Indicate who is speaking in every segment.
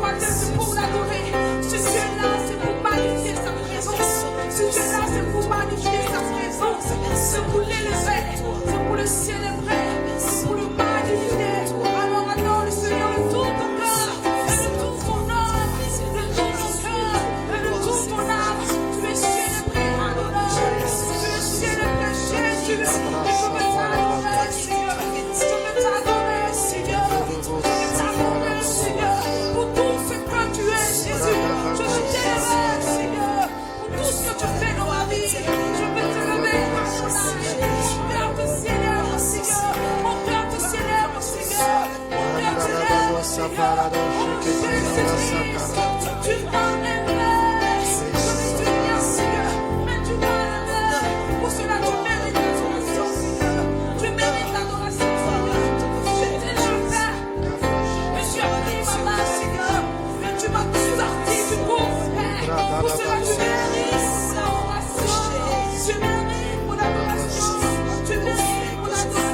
Speaker 1: soit là, c'est pour l'adorer. Si tu es là, c'est pour magnifier sa présence. Si tu es là, c'est pour magnifier sa présence. C'est pour l'élever, c'est pour le célébrer, c'est pour le magnifier. Alors adore le Seigneur de tout ton cœur, et de tout ton âme, de tout ton cœur, et de toute ton âme. Tu es célébré, Adonai. Tu es célébré, Jésus. Et je veux t'adorer, Seigneur. Je veux t'adorer, Seigneur. Je veux t'adorer, Seigneur. Pour tout ce que tu es, Jésus. Je veux t'élever, Seigneur. Pour tout ce que tu fais dans ma vie. Je veux te lever, Adonai. Mon cœur te célèbre, Seigneur. Mon cœur te célèbre, Seigneur. Mon cœur te lève, Seigneur. Oh Jésus-Christ, tu m'as aimé. Je veux te dire, Seigneur, mais tu m'as aimé. Pour cela, tu mérites l'adoration, Seigneur. Tu mérites l'adoration, Seigneur. J'étais là, Père. Mais tu as pris ma main, Seigneur. Mais tu m'as sorti du gouffre, Père. Pour cela, tu mérites l'adoration. Tu mérites mon adoration. Tu mérites mon adoration.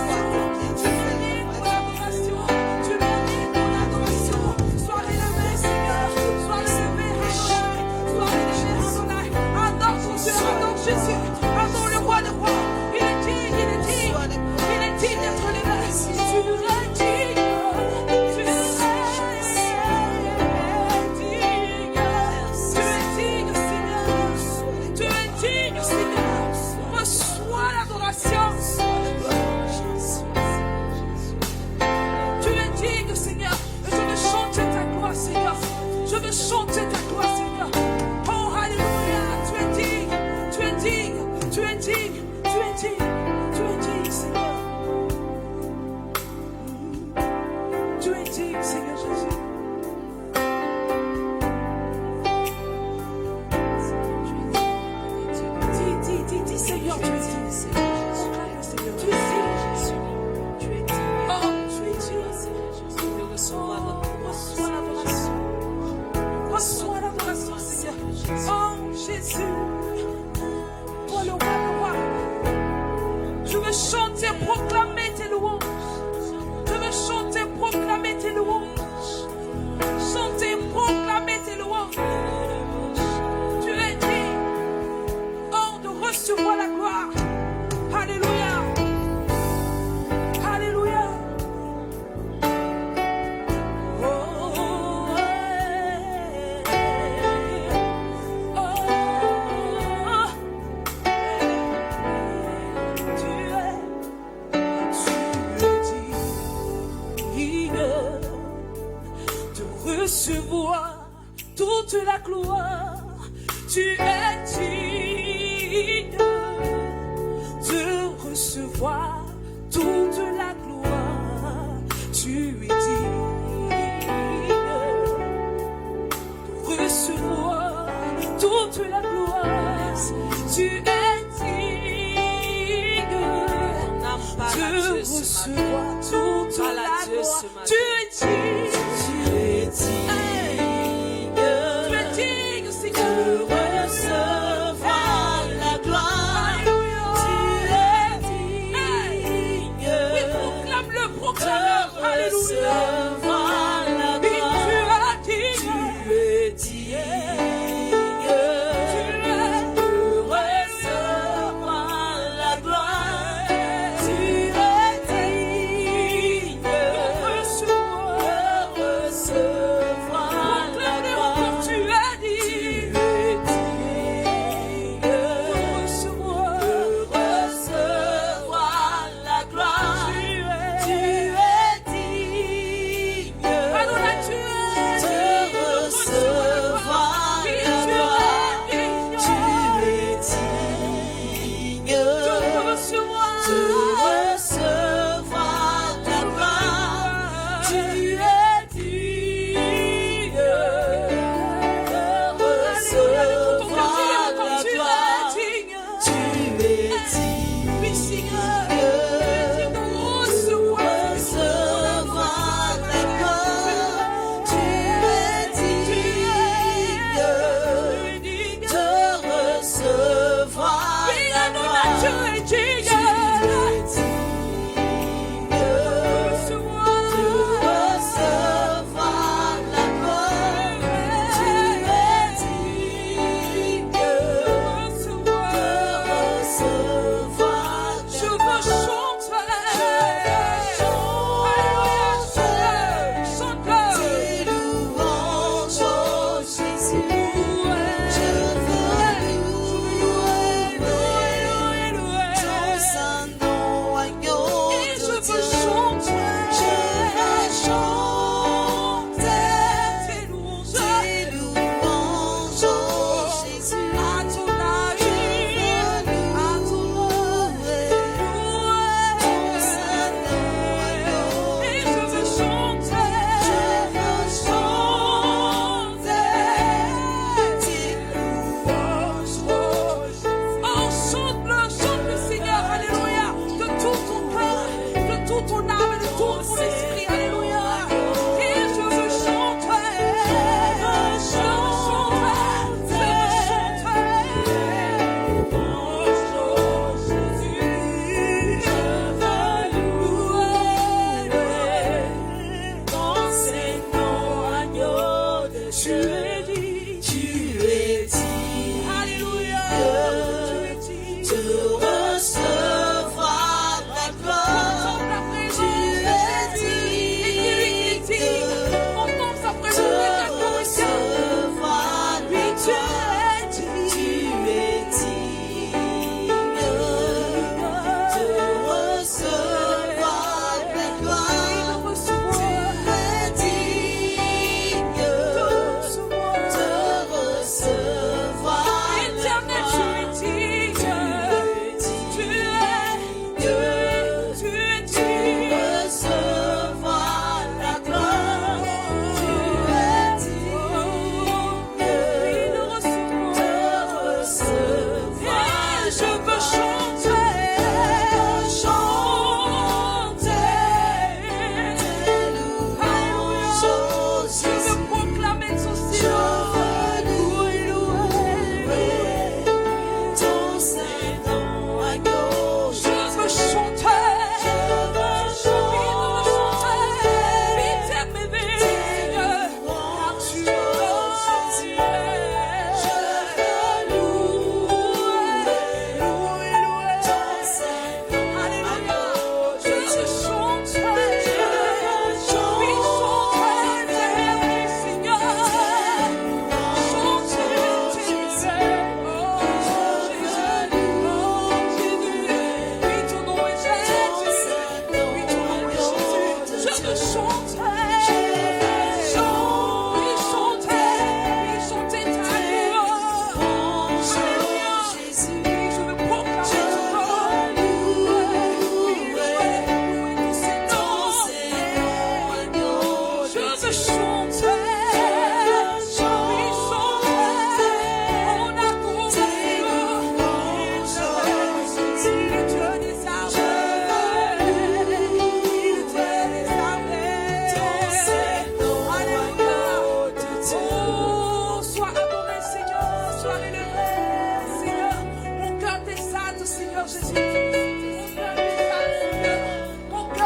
Speaker 1: Tu mérites mon adoration. Tu mérites mon adoration. Sois élevé, Seigneur. Sois élevé, Adonai. Sois élevé, Adonai. Adore ton Dieu, adore Jésus. Adore le roi des rois. Il est digne, il est digne. Il est digne d'être élevé. Tu es digne. Tu es digne, Seigneur. Tu es digne, Seigneur. Reçois l'adoration. Tu es digne, Seigneur. Et je veux chanter ta gloire, Seigneur. Je veux chanter ta gloire, Seigneur. Oh, alléluia. Tu es digne. Tu es digne. Tu es digne. Tu es digne. Tu es digne, Seigneur. Tu es digne, Seigneur Jésus. Dis, Seigneur, tu es digne. Proclame, Seigneur. Tu es digne, Jésus. Tu es digne. Oh, tu es digne, Seigneur Jésus. Reçois l'adoration. Reçois l'adoration, Seigneur. Oh, Jésus. Toi, le roi des rois. Je veux chanter, proclamer tes louanges. Je veux chanter, proclamer tes louanges. Chanter, proclamer tes louanges. Tu es digne. Oh, de recevoir la gloire. Alléluia. Alléluia. Oh, tu es digne de recevoir toute la gloire. Tu es digne de recevoir toute la gloire. Tu es digne de recevoir toute la gloire. Tu es digne de recevoir toute la gloire. Tu es digne. Tu es digne. Tu es digne, Seigneur. De recevoir la gloire. Tu es digne. Oui, proclame-le, proclame-le. Alléluia. Oui, tu es digne. Tu es digne. De recevoir la gloire. Tu es digne. De recevoir la gloire. Tu es digne. De recevoir la gloire. Tu es digne.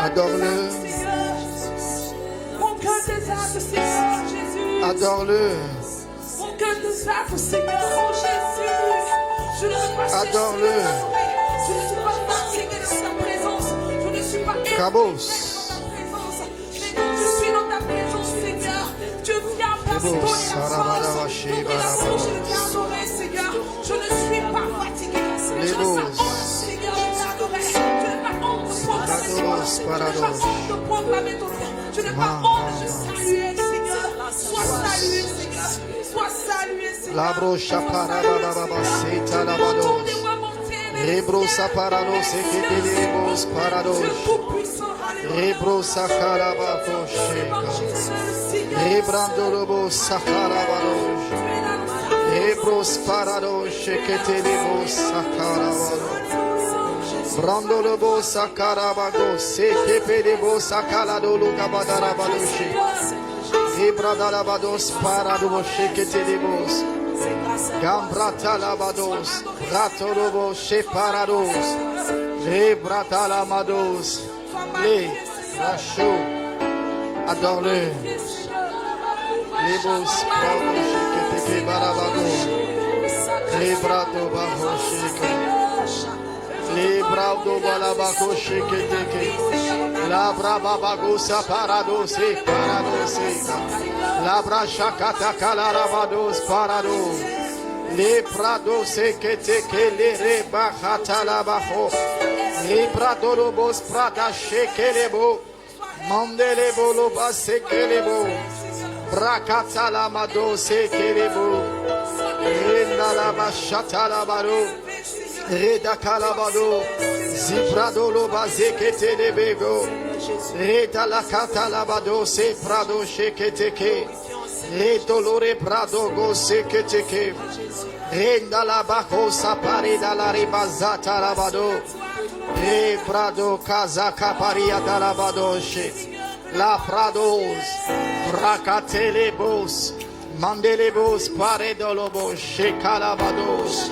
Speaker 2: Adore-le.
Speaker 1: Mon cœur désire, Seigneur Jésus.
Speaker 2: Adore-le.
Speaker 1: Mon cœur désire, Seigneur Jésus. Je ne veux pas
Speaker 2: Adore-le.
Speaker 1: Je ne suis pas fatigué de ta présence. Je ne suis pas
Speaker 2: Cabos.
Speaker 1: Mais quand je suis dans ta présence, Seigneur, tu viens m'assurer la force. Ouvrir la bouche et t'adorer, Seigneur. Je ne suis pas fatigué. Je n'ai pas honte, Seigneur, de t'adorer. Je n'ai pas honte de proclamer ton nom. Je n'ai pas honte de proclamer ton nom. Je n'ai pas honte de saluer, Seigneur. Sois salué, Seigneur. Sois salué, Seigneur.
Speaker 2: La brocha parababa seta la bado. Rebrosa parado se que te lebos parados. Rebrosa carabafo sheka. Rebrando lobo sakarabados. Rebros parados que te lebos sakarabados. Brando lobo sakarabago se que te lebos sakalado lugabadarabadoshi. Rebradarabados parados que te lebos. Gambratalabados, Ratorobo Sheparados, Rebratalabados, Les Racho, adore-le, Les Bos, Bravo Shekete Barabado, Les Brato Babo Sheke, Les Bravo Balabaco Shekete, La Brababago Saparados, Parados, La Brachakata Calarabados, Parados. Les prados se que te que les rebachata la bajo. Les pradolobos prada shekelebo. Mandelebo lo base kelebo. Brakata la mado se kelebo. Renda la bachata la baro. Reda calabado. Zibrado lo base que te lebego. Reda la cata la bado se prado sheketeke. Le dolore prado go se que te que. Renda la bajo sapari da la ribazata rabado. Re prado casa caparia da rabadoshe. La prados. Bracatelebos. Mandelebos pare dolobos. Shekalabados.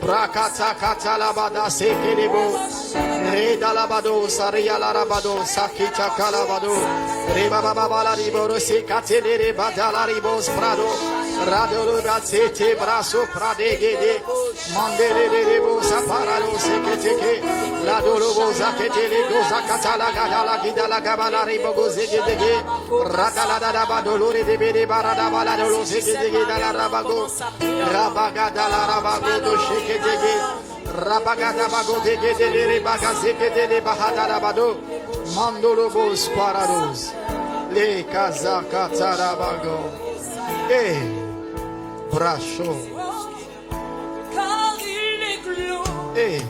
Speaker 2: Bracata catalabada sekelebo. Reda labados. Aria la rabados. Sakita calabado. Reba baba la riboro se catelere badala ribos prado. Radolo Ratsete Brasso Pradegede Mandele de Bosa Paralo Seketeke La Dolobosa Ketele Goza Catala Gadala Gidala Gabala Ribogo Zegedege Radala Badolore de Bede Barada Baladolo Zegedege Dala Rabago Rabagada la Rabago do Sheketege Rabagada Bago de Gede Baga Zegede Bahada Rabado Mandolobos Parados Le Casa Catarabago Bracho.
Speaker 1: Car il est glorieux.
Speaker 2: Eh.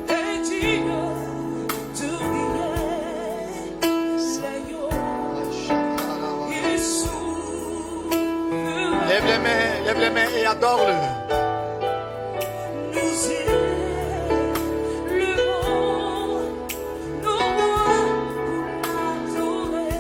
Speaker 1: Et digne de briller. Seigneur, il est souverain.
Speaker 2: Lève les mains et adore-le.
Speaker 1: Nous élevons nos voix pour l'adorer.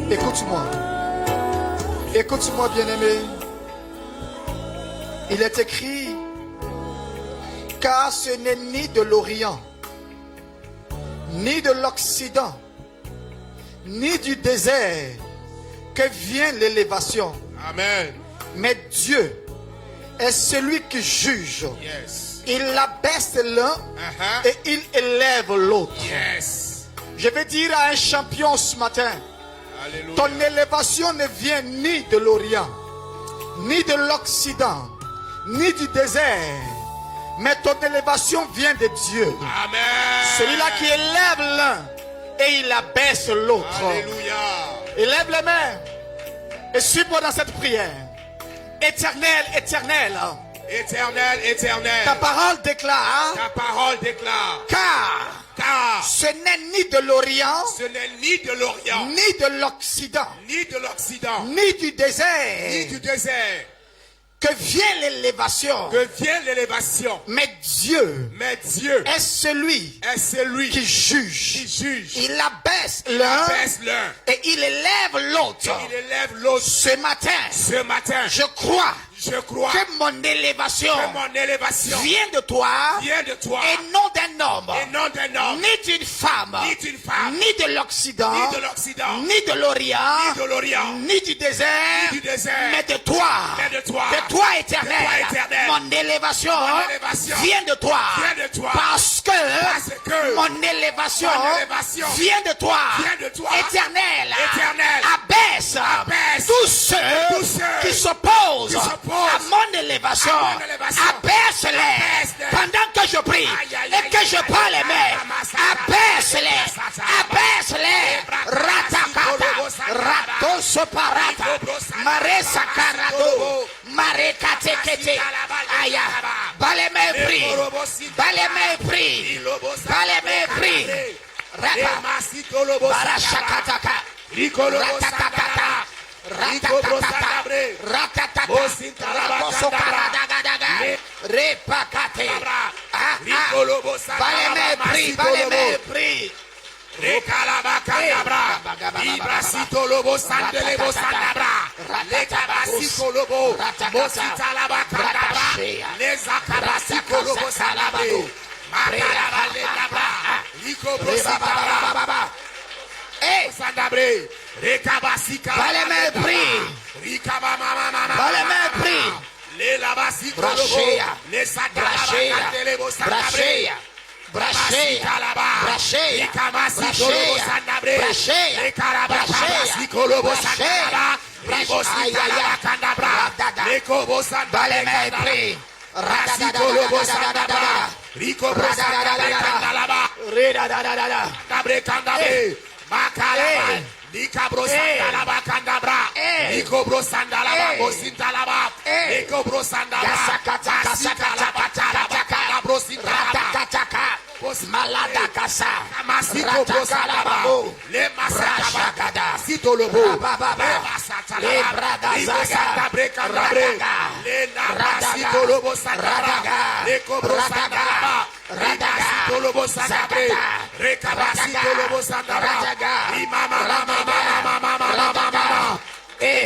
Speaker 2: Écoute-moi. Écoute-moi, bien-aimé. Il est écrit, car ce n'est ni de l'Orient, ni de l'Occident, ni du désert que vient l'élévation.
Speaker 3: Amen.
Speaker 2: Mais Dieu est celui qui juge.
Speaker 3: Yes.
Speaker 2: Il abaisse l'un et il élève l'autre.
Speaker 3: Yes.
Speaker 2: Je vais dire à un champion ce matin,
Speaker 3: Alléluia.
Speaker 2: ton élévation ne vient ni de l'Orient, ni de l'Occident, ni du désert, mais ton élévation vient de Dieu.
Speaker 3: Amen.
Speaker 2: Celui-là qui élève l'un et il abaisse l'autre.
Speaker 3: Alléluia.
Speaker 2: Élève les mains et suis-moi dans cette prière. Éternel, éternel,
Speaker 3: Éternel, éternel.
Speaker 2: ta parole déclare,
Speaker 3: Ta parole déclare.
Speaker 2: car ce n'est ni de l'Orient,
Speaker 3: Ce n'est ni de l'Orient,
Speaker 2: ni de l'Occident,
Speaker 3: ni de l'Occident,
Speaker 2: ni du désert,
Speaker 3: ni du désert
Speaker 2: que vient l'élévation.
Speaker 3: que vient l'élévation.
Speaker 2: Mais Dieu
Speaker 3: Mais Dieu
Speaker 2: est celui
Speaker 3: est celui
Speaker 2: qui
Speaker 3: qui
Speaker 2: juge.
Speaker 3: juge.
Speaker 2: Il abaisse l'un
Speaker 3: Abaisse l'un
Speaker 2: et il élève l'autre.
Speaker 3: et il élève l'autre.
Speaker 2: Ce matin,
Speaker 3: Ce matin,
Speaker 2: je crois
Speaker 3: je crois
Speaker 2: que mon élévation
Speaker 3: que mon élévation
Speaker 2: vient de toi
Speaker 3: vient de toi
Speaker 2: et non d'un homme,
Speaker 3: et non d'un homme,
Speaker 2: ni d'une femme,
Speaker 3: ni d'une femme,
Speaker 2: ni de l'Occident,
Speaker 3: ni de l'Occident,
Speaker 2: ni de l'Orient,
Speaker 3: ni de l'Orient,
Speaker 2: ni du désert,
Speaker 3: ni du désert,
Speaker 2: mais de toi,
Speaker 3: mais de toi,
Speaker 2: éternel.
Speaker 3: de toi, éternel.
Speaker 2: Mon élévation
Speaker 3: élévation
Speaker 2: vient de toi,
Speaker 3: vient de toi,
Speaker 2: parce que mon élévation vient de toi, éternel. Abaisse tous ceux qui s'opposent à mon élévation. Abaisse-les pendant que je prie et que je prends les mains. Abaisse-les, abaisse-les. Ratakata, ratosoparata, maresakarado, marekate. Aya, balé mépris, balé mépris, balé mépris. Rapa, barashakataka, ratakata. Repakate. Balé mépris.
Speaker 3: Rekalabakandabra, Ibrasito lobo sandelebo sandabra, Lekabasiko lobo, Mositalabakandabra, Lezakabasiko lobo sandabre, Makalabalendabra, Liko brositabra, sandabre, Rekabasika,
Speaker 2: Balé mépris.
Speaker 3: Rikabamamamama,
Speaker 2: Balé mépris.
Speaker 3: Lelabasiko lobo,
Speaker 2: Brachea,
Speaker 3: Lesatalabakandelebo sandabre,
Speaker 2: Brachea, Brachea, Malada kasa, Ratakalababo,
Speaker 3: le
Speaker 2: Brashakada,
Speaker 3: Sitolobo,
Speaker 2: Rabababa, Le Bradazaga, Radaga,
Speaker 3: le Nabasitolobo Sandaba, le Cobro Sandaba, Sitolobo Sandabre, Recabasitolobo Sandaba, Imama,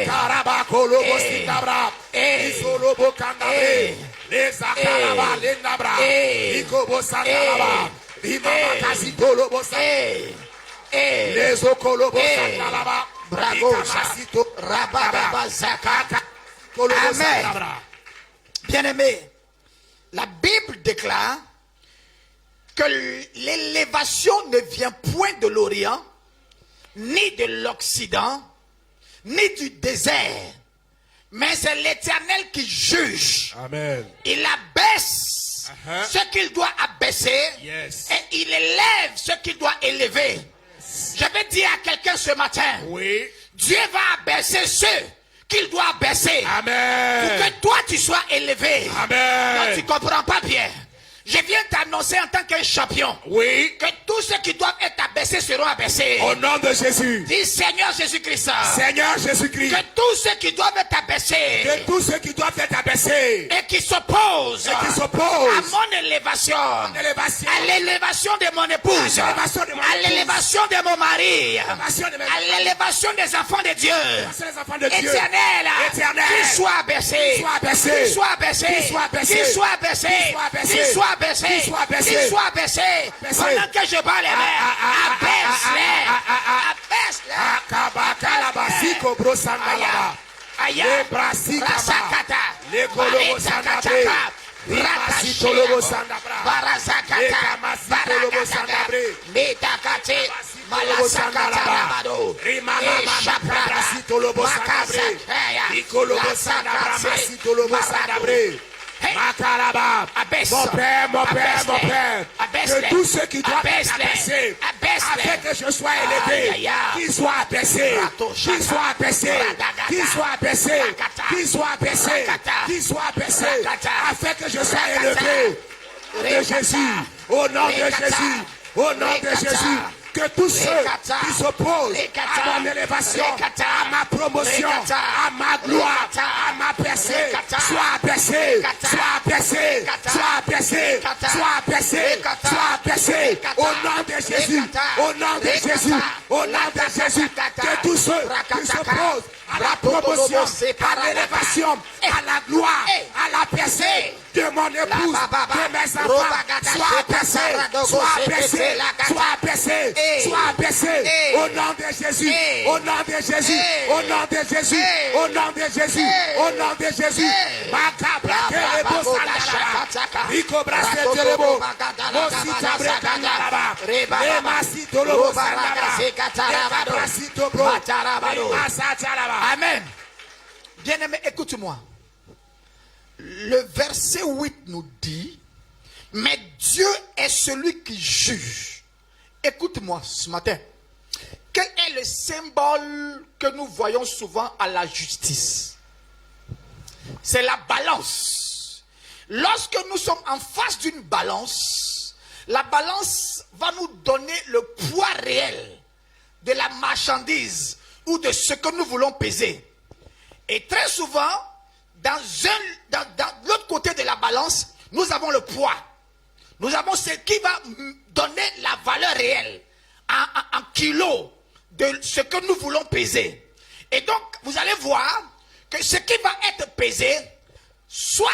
Speaker 3: Carabacolobo Sindabra, Isolobo Candabre, les Acaraba, Lendabra, Icobo Sandaba, Imama Casitolobo Sandaba, les Ocolobo Sandaba,
Speaker 2: Bragosa, Rabababa Zaka. Amen. Bien-aimé, la Bible déclare que l'élévation ne vient point de l'Orient, ni de l'Occident, ni du désert, mais c'est l'Éternel qui juge.
Speaker 3: Amen.
Speaker 2: Il abaisse ce qu'il doit abaisser et il élève ce qu'il doit élever. Je vais dire à quelqu'un ce matin,
Speaker 3: Oui.
Speaker 2: Dieu va abaisser ceux qu'il doit abaisser
Speaker 3: Amen.
Speaker 2: pour que toi tu sois élevé.
Speaker 3: Amen.
Speaker 2: Non, tu ne comprends pas bien. Je viens t'annoncer en tant qu'un champion
Speaker 3: Oui.
Speaker 2: que tous ceux qui doivent être abaissés abaissés seront abaissés.
Speaker 3: Au nom de Jésus.
Speaker 2: Dis Seigneur Jésus-Christ.
Speaker 3: Seigneur Jésus-Christ.
Speaker 2: Que tous ceux qui doivent être abaissés.
Speaker 3: Que tous ceux qui doivent être abaissés.
Speaker 2: Et qui s'opposent.
Speaker 3: Et qui
Speaker 2: À
Speaker 3: s'opposent.
Speaker 2: mon élévation.
Speaker 3: Élévation.
Speaker 2: À l'élévation de mon épouse. À l'élévation de mon mari. À l'élévation des enfants de Dieu. Éternel. Qu'ils soient abaissés. Qu'ils soient abaissés. Qu'ils soient abaissés. Qu'ils soient abaissés. Qu'ils soient abaissés. Pendant que je bats les mains. Abaisse-les. Abaisse-les. Aya. Rasakata. Barazakata. Metakate. Malasakata Rabado.
Speaker 3: Mon père, que tous ceux qui doivent être abaissés, afin que je sois élevé, qu'ils soient abaissés, qu'ils soient abaissés, qu'ils soient abaissés, qu'ils soient abaissés, qu'ils soient abaissés, afin que je sois élevé. De Jésus, au nom de Jésus, au nom de Jésus. Que tous ceux qui s'opposent à mon élévation, à ma promotion, à ma gloire, à ma percée, soient abaissés, soient abaissés, soient abaissés, soient abaissés, soient abaissés. Au nom de Jésus, au nom de Jésus, au nom de Jésus. Que tous ceux qui s'opposent à la promotion, à l'élévation, à la gloire, à la percée de mon épouse, de mes enfants, soient abaissés, soient abaissés, soient abaissés. Sois abaissé au nom de Jésus, au nom de Jésus, au nom de Jésus, au nom de Jésus, au nom de Jésus.
Speaker 2: Amen. Bien-aimé, écoute-moi. Le verset 8 nous dit, mais Dieu est celui qui juge. Écoute-moi ce matin. Quel est le symbole que nous voyons souvent à la justice? C'est la balance. Lorsque nous sommes en face d'une balance, la balance va nous donner le poids réel de la marchandise ou de ce que nous voulons peser. Et très souvent, dans l'autre côté de la balance, nous avons le poids. Nous avons ce qui va donner la valeur réelle en kilos de ce que nous voulons peser. Et donc, vous allez voir que ce qui va être pesé, soit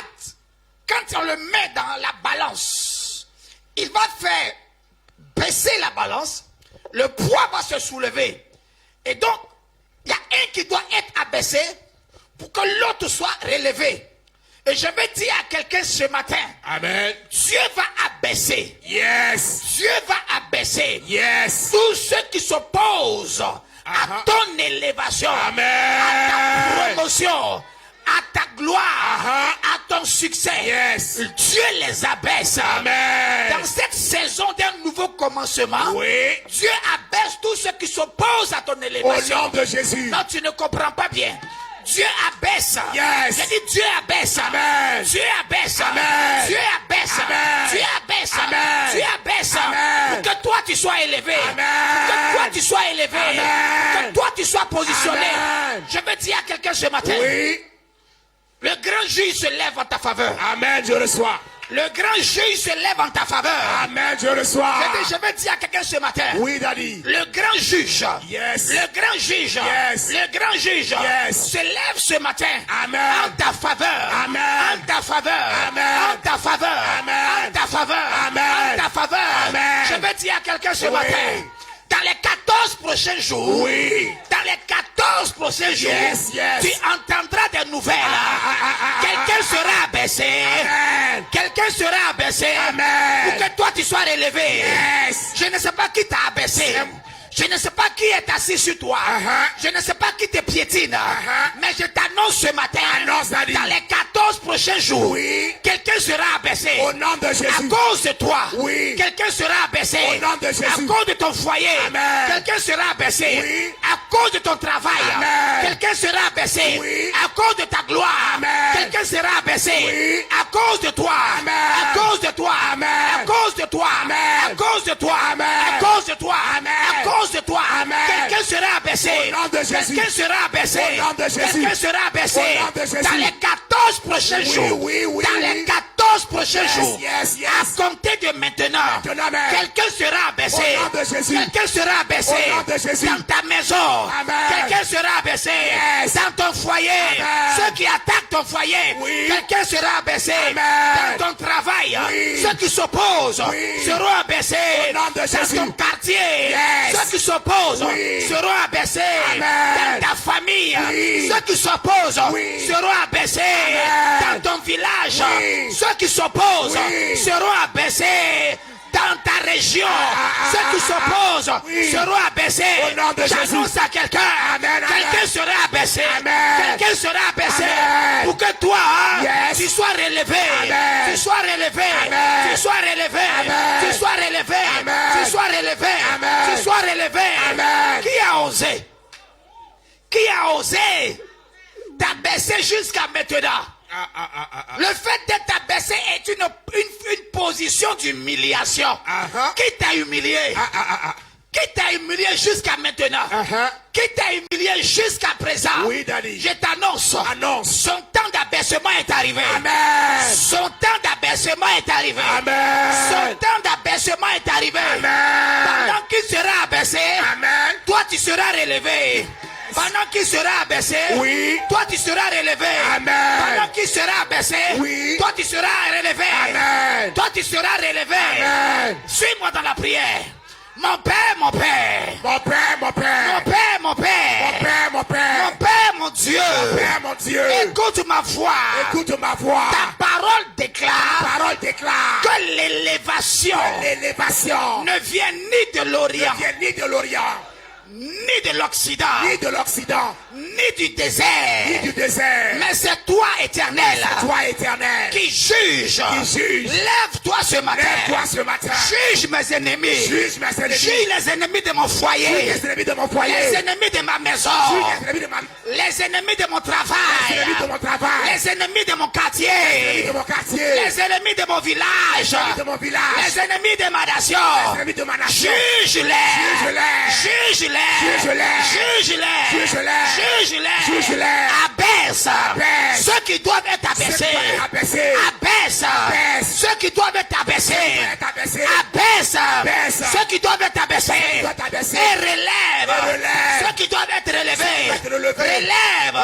Speaker 2: quand on le met dans la balance, il va faire baisser la balance, le poids va se soulever. Et donc, il y a un qui doit être abaissé pour que l'autre soit relevé. Et je vais dire à quelqu'un ce matin,
Speaker 3: Amen.
Speaker 2: Dieu va abaisser.
Speaker 3: Yes.
Speaker 2: Dieu va abaisser.
Speaker 3: Yes.
Speaker 2: Tous ceux qui s'opposent à ton élévation,
Speaker 3: Amen.
Speaker 2: à ta promotion, à ta gloire, à ton succès.
Speaker 3: Yes.
Speaker 2: Dieu les abaisse.
Speaker 3: Amen.
Speaker 2: Dans cette saison d'un nouveau commencement,
Speaker 3: Oui.
Speaker 2: Dieu abaisse tous ceux qui s'opposent à ton élévation.
Speaker 3: Au nom de Jésus.
Speaker 2: Non, tu ne comprends pas bien. Dieu abaisse.
Speaker 3: Yes.
Speaker 2: J'ai dit Dieu abaisse.
Speaker 3: Amen.
Speaker 2: Dieu abaisse.
Speaker 3: Amen.
Speaker 2: Dieu abaisse.
Speaker 3: Amen.
Speaker 2: Dieu abaisse.
Speaker 3: Amen.
Speaker 2: Dieu abaisse.
Speaker 3: Amen.
Speaker 2: Pour que toi tu sois élevé.
Speaker 3: Amen.
Speaker 2: Pour que toi tu sois élevé.
Speaker 3: Amen.
Speaker 2: Que toi tu sois positionné.
Speaker 3: Amen.
Speaker 2: Je veux dire à quelqu'un ce matin.
Speaker 3: Oui.
Speaker 2: Le grand juge se lève en ta faveur.
Speaker 3: Amen, je reçois.
Speaker 2: Le grand juge se lève en ta faveur.
Speaker 3: Amen, je reçois.
Speaker 2: Je veux dire à quelqu'un ce matin.
Speaker 3: Oui, Daddy.
Speaker 2: Le grand juge.
Speaker 3: Yes.
Speaker 2: Le grand juge.
Speaker 3: Yes.
Speaker 2: Le grand juge.
Speaker 3: Yes.
Speaker 2: Se lève ce matin.
Speaker 3: Amen.
Speaker 2: En ta faveur.
Speaker 3: Amen.
Speaker 2: En ta faveur.
Speaker 3: Amen.
Speaker 2: En ta faveur.
Speaker 3: Amen.
Speaker 2: En ta faveur.
Speaker 3: Amen.
Speaker 2: En ta faveur.
Speaker 3: Amen.
Speaker 2: Je veux dire à quelqu'un ce
Speaker 3: Oui.
Speaker 2: matin. Dans les 14 prochains jours.
Speaker 3: Oui.
Speaker 2: Dans les 14 prochains jours.
Speaker 3: Yes, yes.
Speaker 2: Tu entendras des nouvelles. Quelqu'un sera abaissé.
Speaker 3: Amen.
Speaker 2: Quelqu'un sera abaissé.
Speaker 3: Amen.
Speaker 2: Pour que toi tu sois relevé.
Speaker 3: Yes.
Speaker 2: Je ne sais pas qui t'a abaissé. Je ne sais pas qui est assis sur toi. Je ne sais pas qui te piétine. Mais je t'annonce ce matin.
Speaker 3: Annonce, Daddy.
Speaker 2: Dans les 14 prochains jours.
Speaker 3: Oui.
Speaker 2: Quelqu'un sera abaissé.
Speaker 3: Au nom de Jésus.
Speaker 2: À cause de toi.
Speaker 3: Oui.
Speaker 2: Quelqu'un sera abaissé.
Speaker 3: Au nom de Jésus.
Speaker 2: À cause de ton foyer.
Speaker 3: Amen.
Speaker 2: Quelqu'un sera abaissé.
Speaker 3: Oui.
Speaker 2: À cause de ton travail.
Speaker 3: Amen.
Speaker 2: Quelqu'un sera abaissé.
Speaker 3: Oui.
Speaker 2: À cause de ta gloire.
Speaker 3: Amen.
Speaker 2: Quelqu'un sera abaissé.
Speaker 3: Oui.
Speaker 2: À cause de toi.
Speaker 3: Amen.
Speaker 2: À cause de toi.
Speaker 3: Amen.
Speaker 2: À cause de toi.
Speaker 3: Amen.
Speaker 2: À cause de toi.
Speaker 3: Amen.
Speaker 2: À cause de toi.
Speaker 3: Amen.
Speaker 2: cause de toi, quelqu'un sera abaissé. Quelqu'un sera abaissé. Quelqu'un sera abaissé. Dans les 14 prochains jours. Dans les 14 prochains jours. À compter de maintenant. Quelqu'un sera abaissé. Quelqu'un sera abaissé. Dans ta maison. Quelqu'un sera abaissé. Dans ton foyer. Ceux qui attaquent ton foyer. Quelqu'un sera abaissé. Dans ton travail. Ceux qui s'opposent seront abaissés. Dans ton quartier. Ceux qui s'opposent seront abaissés. Dans ta famille. Ceux qui s'opposent seront abaissés. Dans ton village. Ceux qui s'opposent seront abaissés. Dans ta région, ceux qui s'opposent seront abaissés. J'annonce à quelqu'un, quelqu'un sera abaissé. Quelqu'un sera abaissé pour que toi, tu sois relevé. Tu sois relevé. Tu sois relevé. Tu sois relevé. Tu sois relevé. Tu sois relevé. Qui a osé? Qui a osé t'abaisser jusqu'à maintenant? Le fait d'être abaissé est une position d'humiliation. Qui t'a humilié? Qui t'a humilié jusqu'à maintenant? Qui t'a humilié jusqu'à présent?
Speaker 3: Oui, Daddy.
Speaker 2: Je t'annonce. Son temps d'abaissement est arrivé. Son temps d'abaissement est arrivé. Son temps d'abaissement est arrivé. Pendant qu'il sera abaissé, toi tu seras relevé. Pendant qu'il sera abaissé, toi tu seras relevé. Pendant qu'il sera abaissé, toi tu seras relevé. Toi tu seras relevé. Suis-moi dans la prière. Mon Père, mon Père.
Speaker 3: Mon Père, mon Père.
Speaker 2: Mon Père, mon Père.
Speaker 3: Mon Père, mon Père.
Speaker 2: Mon Père, mon Dieu.
Speaker 3: Mon Père, mon Dieu.
Speaker 2: Écoute ma voix.
Speaker 3: Écoute ma voix.
Speaker 2: Ta parole déclare.
Speaker 3: Ta parole déclare
Speaker 2: que l'élévation ne vient ni de l'Orient.
Speaker 3: Ne vient ni de l'Orient.
Speaker 2: Ni de l'Occident.
Speaker 3: Ni de l'Occident.
Speaker 2: Ni du désert.
Speaker 3: Ni du désert.
Speaker 2: Mais c'est toi, Éternel.
Speaker 3: C'est toi, Éternel.
Speaker 2: Qui juge. Lève-toi ce matin.
Speaker 3: Lève-toi ce matin.
Speaker 2: Juge mes ennemis.
Speaker 3: Juge mes ennemis.
Speaker 2: Juge les ennemis de mon foyer.
Speaker 3: Juge les ennemis de mon foyer.
Speaker 2: Les ennemis de ma maison.
Speaker 3: Juge les ennemis de ma...
Speaker 2: Les ennemis de mon travail.
Speaker 3: Les ennemis de mon travail.
Speaker 2: Les ennemis de mon quartier.
Speaker 3: Les ennemis de mon quartier.
Speaker 2: Les ennemis de mon village.
Speaker 3: Les ennemis de mon village.
Speaker 2: Les ennemis de ma nation.
Speaker 3: Les ennemis de ma nation.
Speaker 2: Juge-les.
Speaker 3: Juge-les.
Speaker 2: Juge-les.
Speaker 3: Juge-les.
Speaker 2: Juge-les.
Speaker 3: Juge-les.
Speaker 2: Juge-les.
Speaker 3: Juge-les.
Speaker 2: Abaisse.
Speaker 3: Abaisse.
Speaker 2: Ceux qui doivent être abaissés. Abaisse. Ceux qui doivent être abaissés. Abaisse. Ceux qui doivent être abaissés. Et relève. Ceux qui doivent être relevés. Relève.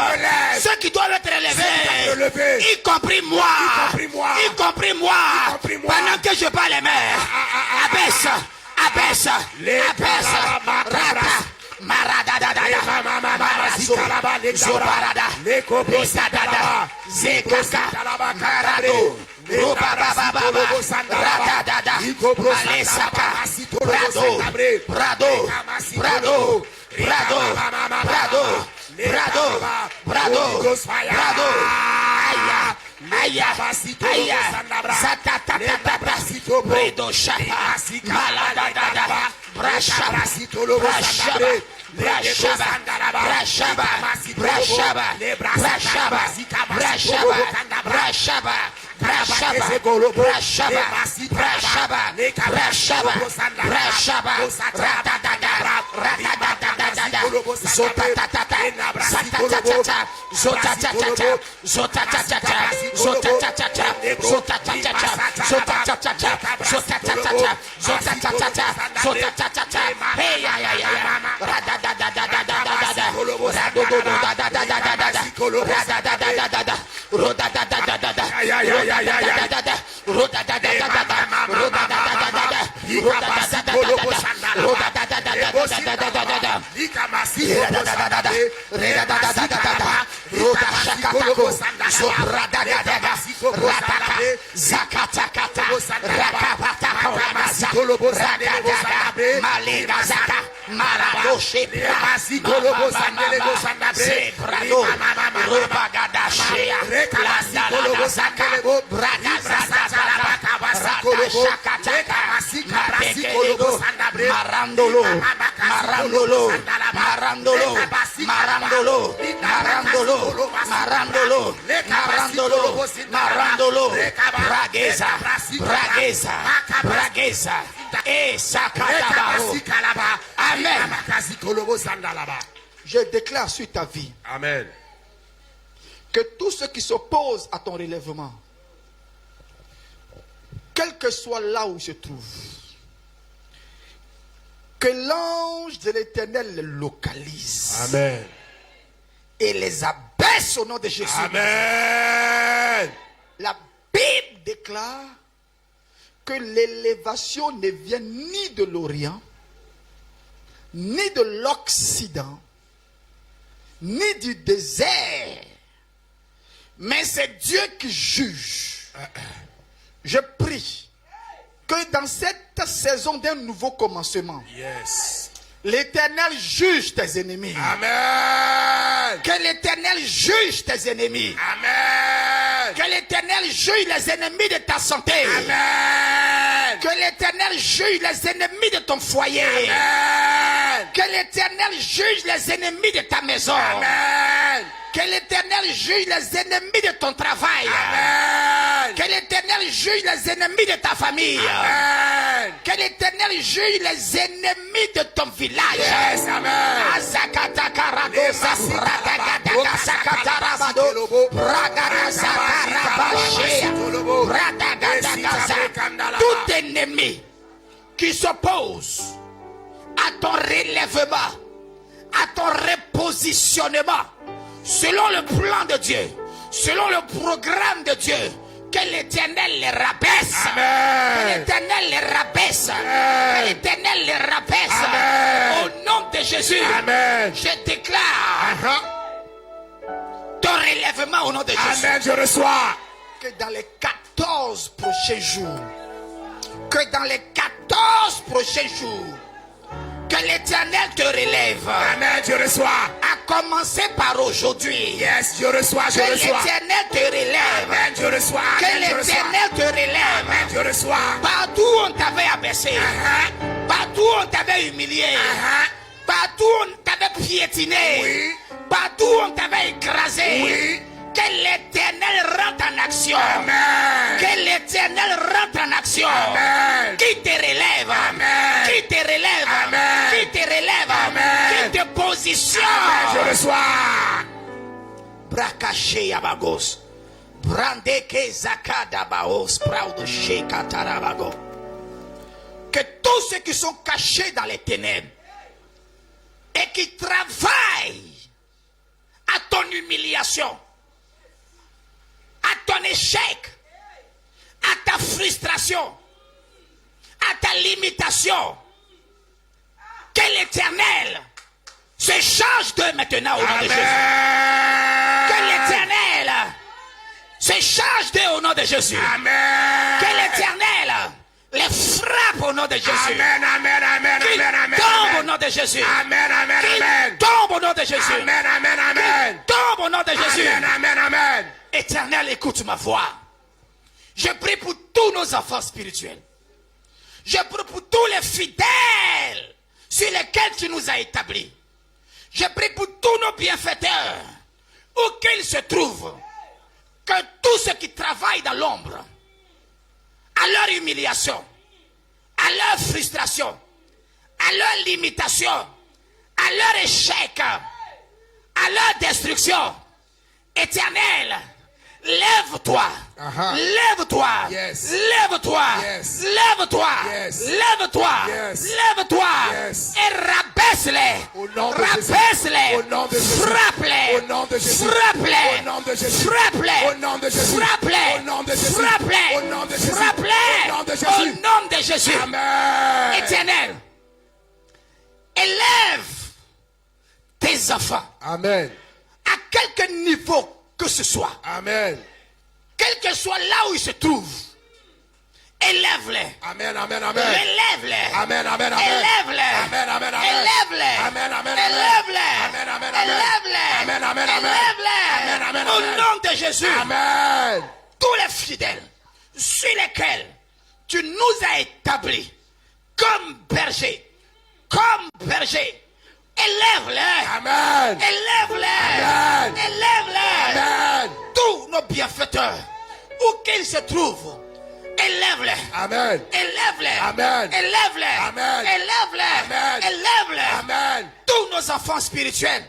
Speaker 2: Ceux qui doivent être relevés. Y compris moi. Y compris moi. Pendant que je bats les mains. Abaisse. Abaisse. Abaisse. Rata. Maradadada, Zobarada, Rosadada, Zekaka, Marado, Robababa, Radadada, Alesaka, Prado, Prado, Prado, Prado, Prado, Prado, Prado, Prado, Aya. Aya, aya, satatata, bredo shapa, maladada, brashaba, brashaba, brashaba, brashaba, brashaba, brashaba, brashaba, brashaba, brashaba, brashaba, brashaba, brashaba, brashaba, ratadada, ratadada, zotatata, satatata, zotatata, zotatata, zotatata, zotatata, zotatata, zotatata, zotatata, zotatata, hey ya ya ya, radadadadadadadada, radadadadadadadada, radadadadadada, rodadadadadada, rodadadadadada, rodadadadadada, rodadadadadada, rodadadadadada, rodadadadadada, rodashakatako, zobradadadada, rataka, zakatakata, rakapataka, radadada, malegazaka, maradoshe, zebrado, robagadashea, landalagazaka, bradazazazaka, radashakataka, mapekelego, marandolo, marandolo, marandolo, marandolo, marandolo, marandolo, marandolo, marandolo, brageza, brageza, brageza, e sakatabaro. Amen. Je déclare sur ta vie.
Speaker 3: Amen.
Speaker 2: Que tous ceux qui s'opposent à ton relèvement, quel que soit là où ils se trouvent, que l'ange de l'Éternel les localise.
Speaker 3: Amen.
Speaker 2: Et les abaisse au nom de Jésus.
Speaker 3: Amen.
Speaker 2: La Bible déclare que l'élévation ne vient ni de l'Orient, ni de l'Occident, ni du désert, mais c'est Dieu qui juge. Je prie que dans cette saison d'un nouveau commencement,
Speaker 3: Yes.
Speaker 2: l'Éternel juge tes ennemis.
Speaker 3: Amen.
Speaker 2: Que l'Éternel juge tes ennemis.
Speaker 3: Amen.
Speaker 2: Que l'Éternel juge les ennemis de ta santé.
Speaker 3: Amen.
Speaker 2: Que l'Éternel juge les ennemis de ton foyer.
Speaker 3: Amen.
Speaker 2: Que l'Éternel juge les ennemis de ta maison.
Speaker 3: Amen.
Speaker 2: Que l'Éternel juge les ennemis de ton travail.
Speaker 3: Amen.
Speaker 2: Que l'Éternel juge les ennemis de ta famille.
Speaker 3: Amen.
Speaker 2: Que l'Éternel juge les ennemis de ton village.
Speaker 3: Yes, amen.
Speaker 2: Tout ennemi qui s'oppose à ton relèvement, à ton repositionnement, selon le plan de Dieu, selon le programme de Dieu, que l'Éternel les rabaisse.
Speaker 3: Amen.
Speaker 2: Que l'Éternel les rabaisse.
Speaker 3: Amen.
Speaker 2: Que l'Éternel les rabaisse.
Speaker 3: Amen.
Speaker 2: Au nom de Jésus,
Speaker 3: Amen.
Speaker 2: je déclare ton relèvement au nom de Jésus.
Speaker 3: Amen, je reçois.
Speaker 2: Que dans les 14 prochains jours, que dans les 14 prochains jours, que l'Éternel te relève.
Speaker 3: Amen, je reçois.
Speaker 2: À commencer par aujourd'hui.
Speaker 3: Yes, je reçois, je
Speaker 2: Que
Speaker 3: reçois.
Speaker 2: l'Éternel te relève.
Speaker 3: Amen, je reçois.
Speaker 2: Que
Speaker 3: Amen, je reçois.
Speaker 2: l'Éternel te relève.
Speaker 3: Amen, je reçois.
Speaker 2: Partout où on t'avait abaissé, partout où on t'avait humilié, partout où on t'avait piétiné,
Speaker 3: Oui.
Speaker 2: partout où on t'avait écrasé,
Speaker 3: Oui.
Speaker 2: que l'Éternel rentre en action.
Speaker 3: Amen.
Speaker 2: Que l'Éternel rentre en action.
Speaker 3: Amen.
Speaker 2: Qui te relève.
Speaker 3: Amen.
Speaker 2: Qui te relève.
Speaker 3: Amen.
Speaker 2: Qui te relève.
Speaker 3: Amen.
Speaker 2: Qui te positionne.
Speaker 3: Amen, je reçois.
Speaker 2: Brakache yabagos. Brandeke zakada baos. Praudo sheka tarabago. Que tous ceux qui sont cachés dans les ténèbres et qui travaillent à ton humiliation, à ton échec, à ta frustration, à ta limitation, que l'Éternel se charge d'eux maintenant au nom de Jésus. Que
Speaker 3: Amen.
Speaker 2: l'Éternel se charge d'eux au nom de Jésus.
Speaker 3: Amen.
Speaker 2: Que l'Éternel les frappe au nom de Jésus.
Speaker 3: Amen, amen, amen,
Speaker 2: Qu'il
Speaker 3: amen, amen,
Speaker 2: tombe au
Speaker 3: amen.
Speaker 2: nom de Jésus.
Speaker 3: Amen, amen,
Speaker 2: Qu'il
Speaker 3: amen.
Speaker 2: tombe au nom de Jésus.
Speaker 3: Amen, amen, amen.
Speaker 2: Tombe au nom de Jésus.
Speaker 3: Amen, amen, amen.
Speaker 2: Éternel, écoute ma voix. Je prie pour tous nos enfants spirituels. Je prie pour tous les fidèles sur lesquels tu nous as établis. Je prie pour tous nos bienfaiteurs, où qu'ils se trouvent, que tous ceux qui travaillent dans l'ombre, à leur humiliation, à leur frustration, à leur limitation, à leur échec, à leur destruction, Éternel, lève-toi, lève-toi,
Speaker 3: Yes.
Speaker 2: lève-toi,
Speaker 3: Yes.
Speaker 2: lève-toi,
Speaker 3: Yes.
Speaker 2: lève-toi,
Speaker 3: Yes.
Speaker 2: lève-toi,
Speaker 3: Yes.
Speaker 2: et rabaisse-les,
Speaker 3: Au nom de Jésus.
Speaker 2: rabaisse-les,
Speaker 3: Au nom de Jésus.
Speaker 2: frappe-les,
Speaker 3: Au nom de Jésus.
Speaker 2: frappe-les,
Speaker 3: Au nom de Jésus.
Speaker 2: frappe-les,
Speaker 3: Au nom de Jésus.
Speaker 2: frappe-les,
Speaker 3: Au nom de Jésus.
Speaker 2: frappe-les,
Speaker 3: Au nom de Jésus.
Speaker 2: frappe-les,
Speaker 3: Au nom de Jésus.
Speaker 2: au nom de Jésus.
Speaker 3: Amen.
Speaker 2: Éternel, élève tes enfants
Speaker 3: Amen.
Speaker 2: à quelque niveau que ce soit,
Speaker 3: Amen.
Speaker 2: quel que soit là où ils se trouvent, élève-les,
Speaker 3: Amen, amen, amen.
Speaker 2: élève-les,
Speaker 3: Amen, amen, amen.
Speaker 2: élève-les,
Speaker 3: Amen, amen, amen.
Speaker 2: élève-les,
Speaker 3: Amen, amen, amen.
Speaker 2: élève-les,
Speaker 3: Amen, amen, amen.
Speaker 2: élève-les,
Speaker 3: Amen, amen, amen.
Speaker 2: élève-les,
Speaker 3: Amen, amen,
Speaker 2: au
Speaker 3: amen.
Speaker 2: nom de Jésus.
Speaker 3: Amen.
Speaker 2: Tous les fidèles sur lesquels tu nous as établis comme bergers, élève-les,
Speaker 3: Amen.
Speaker 2: élève-les,
Speaker 3: Amen.
Speaker 2: élève-les,
Speaker 3: Amen.
Speaker 2: tous nos bienfaiteurs, où qu'ils se trouvent, élève-les,
Speaker 3: Amen.
Speaker 2: élève-les,
Speaker 3: Amen.
Speaker 2: élève-les,
Speaker 3: Amen.
Speaker 2: élève-les,
Speaker 3: Amen.
Speaker 2: élève-les,
Speaker 3: Amen.
Speaker 2: tous nos enfants spirituels,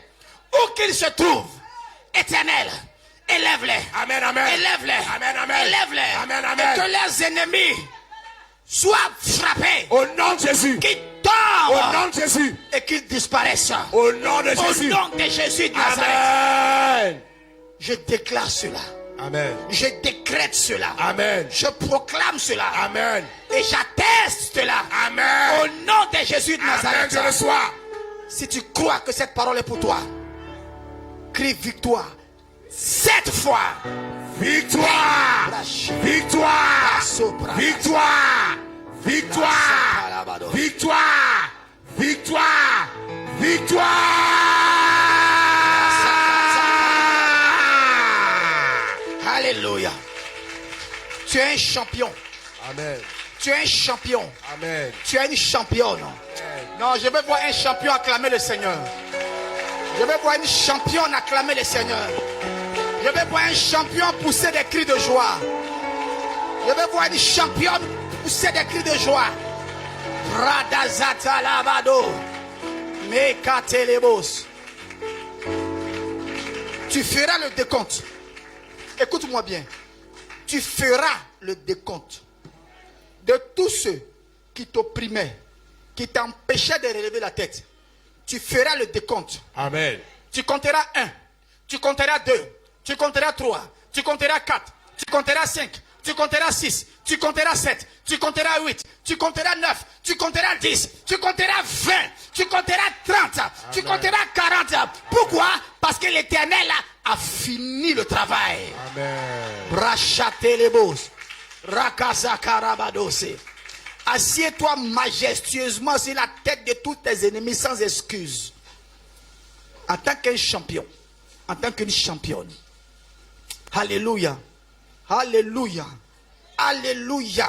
Speaker 2: où qu'ils se trouvent, Éternel, élève-les.
Speaker 3: Amen, amen.
Speaker 2: Élève-les.
Speaker 3: Amen, amen.
Speaker 2: Élève-les.
Speaker 3: Amen,
Speaker 2: Et
Speaker 3: amen.
Speaker 2: que leurs ennemis soient frappés.
Speaker 3: Au nom de Jésus.
Speaker 2: Qu'ils
Speaker 3: Au
Speaker 2: tombent.
Speaker 3: nom de Jésus.
Speaker 2: Et qu'ils disparaissent.
Speaker 3: Au nom de
Speaker 2: Au
Speaker 3: Jésus.
Speaker 2: nom de Jésus de Nazareth.
Speaker 3: Amen.
Speaker 2: Je déclare cela.
Speaker 3: Amen.
Speaker 2: Je décrète cela.
Speaker 3: Amen.
Speaker 2: Je proclame cela.
Speaker 3: Amen.
Speaker 2: Et j'atteste cela.
Speaker 3: Amen.
Speaker 2: Au nom de Jésus de
Speaker 3: Amen.
Speaker 2: Nazareth.
Speaker 3: Je reçois.
Speaker 2: Si tu crois que cette parole est pour toi, crie victoire. 7 fois.
Speaker 3: Victoire. Victoire. Victoire. Victoire. Victoire. Victoire. Victoire.
Speaker 2: Alléluia. Tu es un champion.
Speaker 3: Amen.
Speaker 2: Tu es un champion.
Speaker 3: Amen.
Speaker 2: Tu es une championne. Non, je veux voir un champion acclamer le Seigneur. Je veux voir une championne acclamer le Seigneur. Je veux voir un champion pousser des cris de joie. Je veux voir une championne pousser des cris de joie. Radazata lavado. Mekatelebos. Tu feras le décompte. Écoute-moi bien. Tu feras le décompte de tous ceux qui t'opprimaient, qui t'empêchaient de relever la tête. Tu feras le décompte.
Speaker 3: Amen.
Speaker 2: Tu compteras 1, tu compteras 2, tu compteras 3, tu compteras 4, tu compteras 5, tu compteras 6, tu compteras 7, tu compteras 8, tu compteras 9, tu compteras 10, tu compteras 20, tu compteras 30, tu compteras 40. Pourquoi? Parce que l'Éternel a fini le travail.
Speaker 3: Amen.
Speaker 2: Brachatelebos, Rakazakarabados. Assieds-toi majestueusement sur la tête de tous tes ennemis sans excuse. En tant qu'un champion, en tant qu'une championne. Alléluia. Alléluia. Alléluia.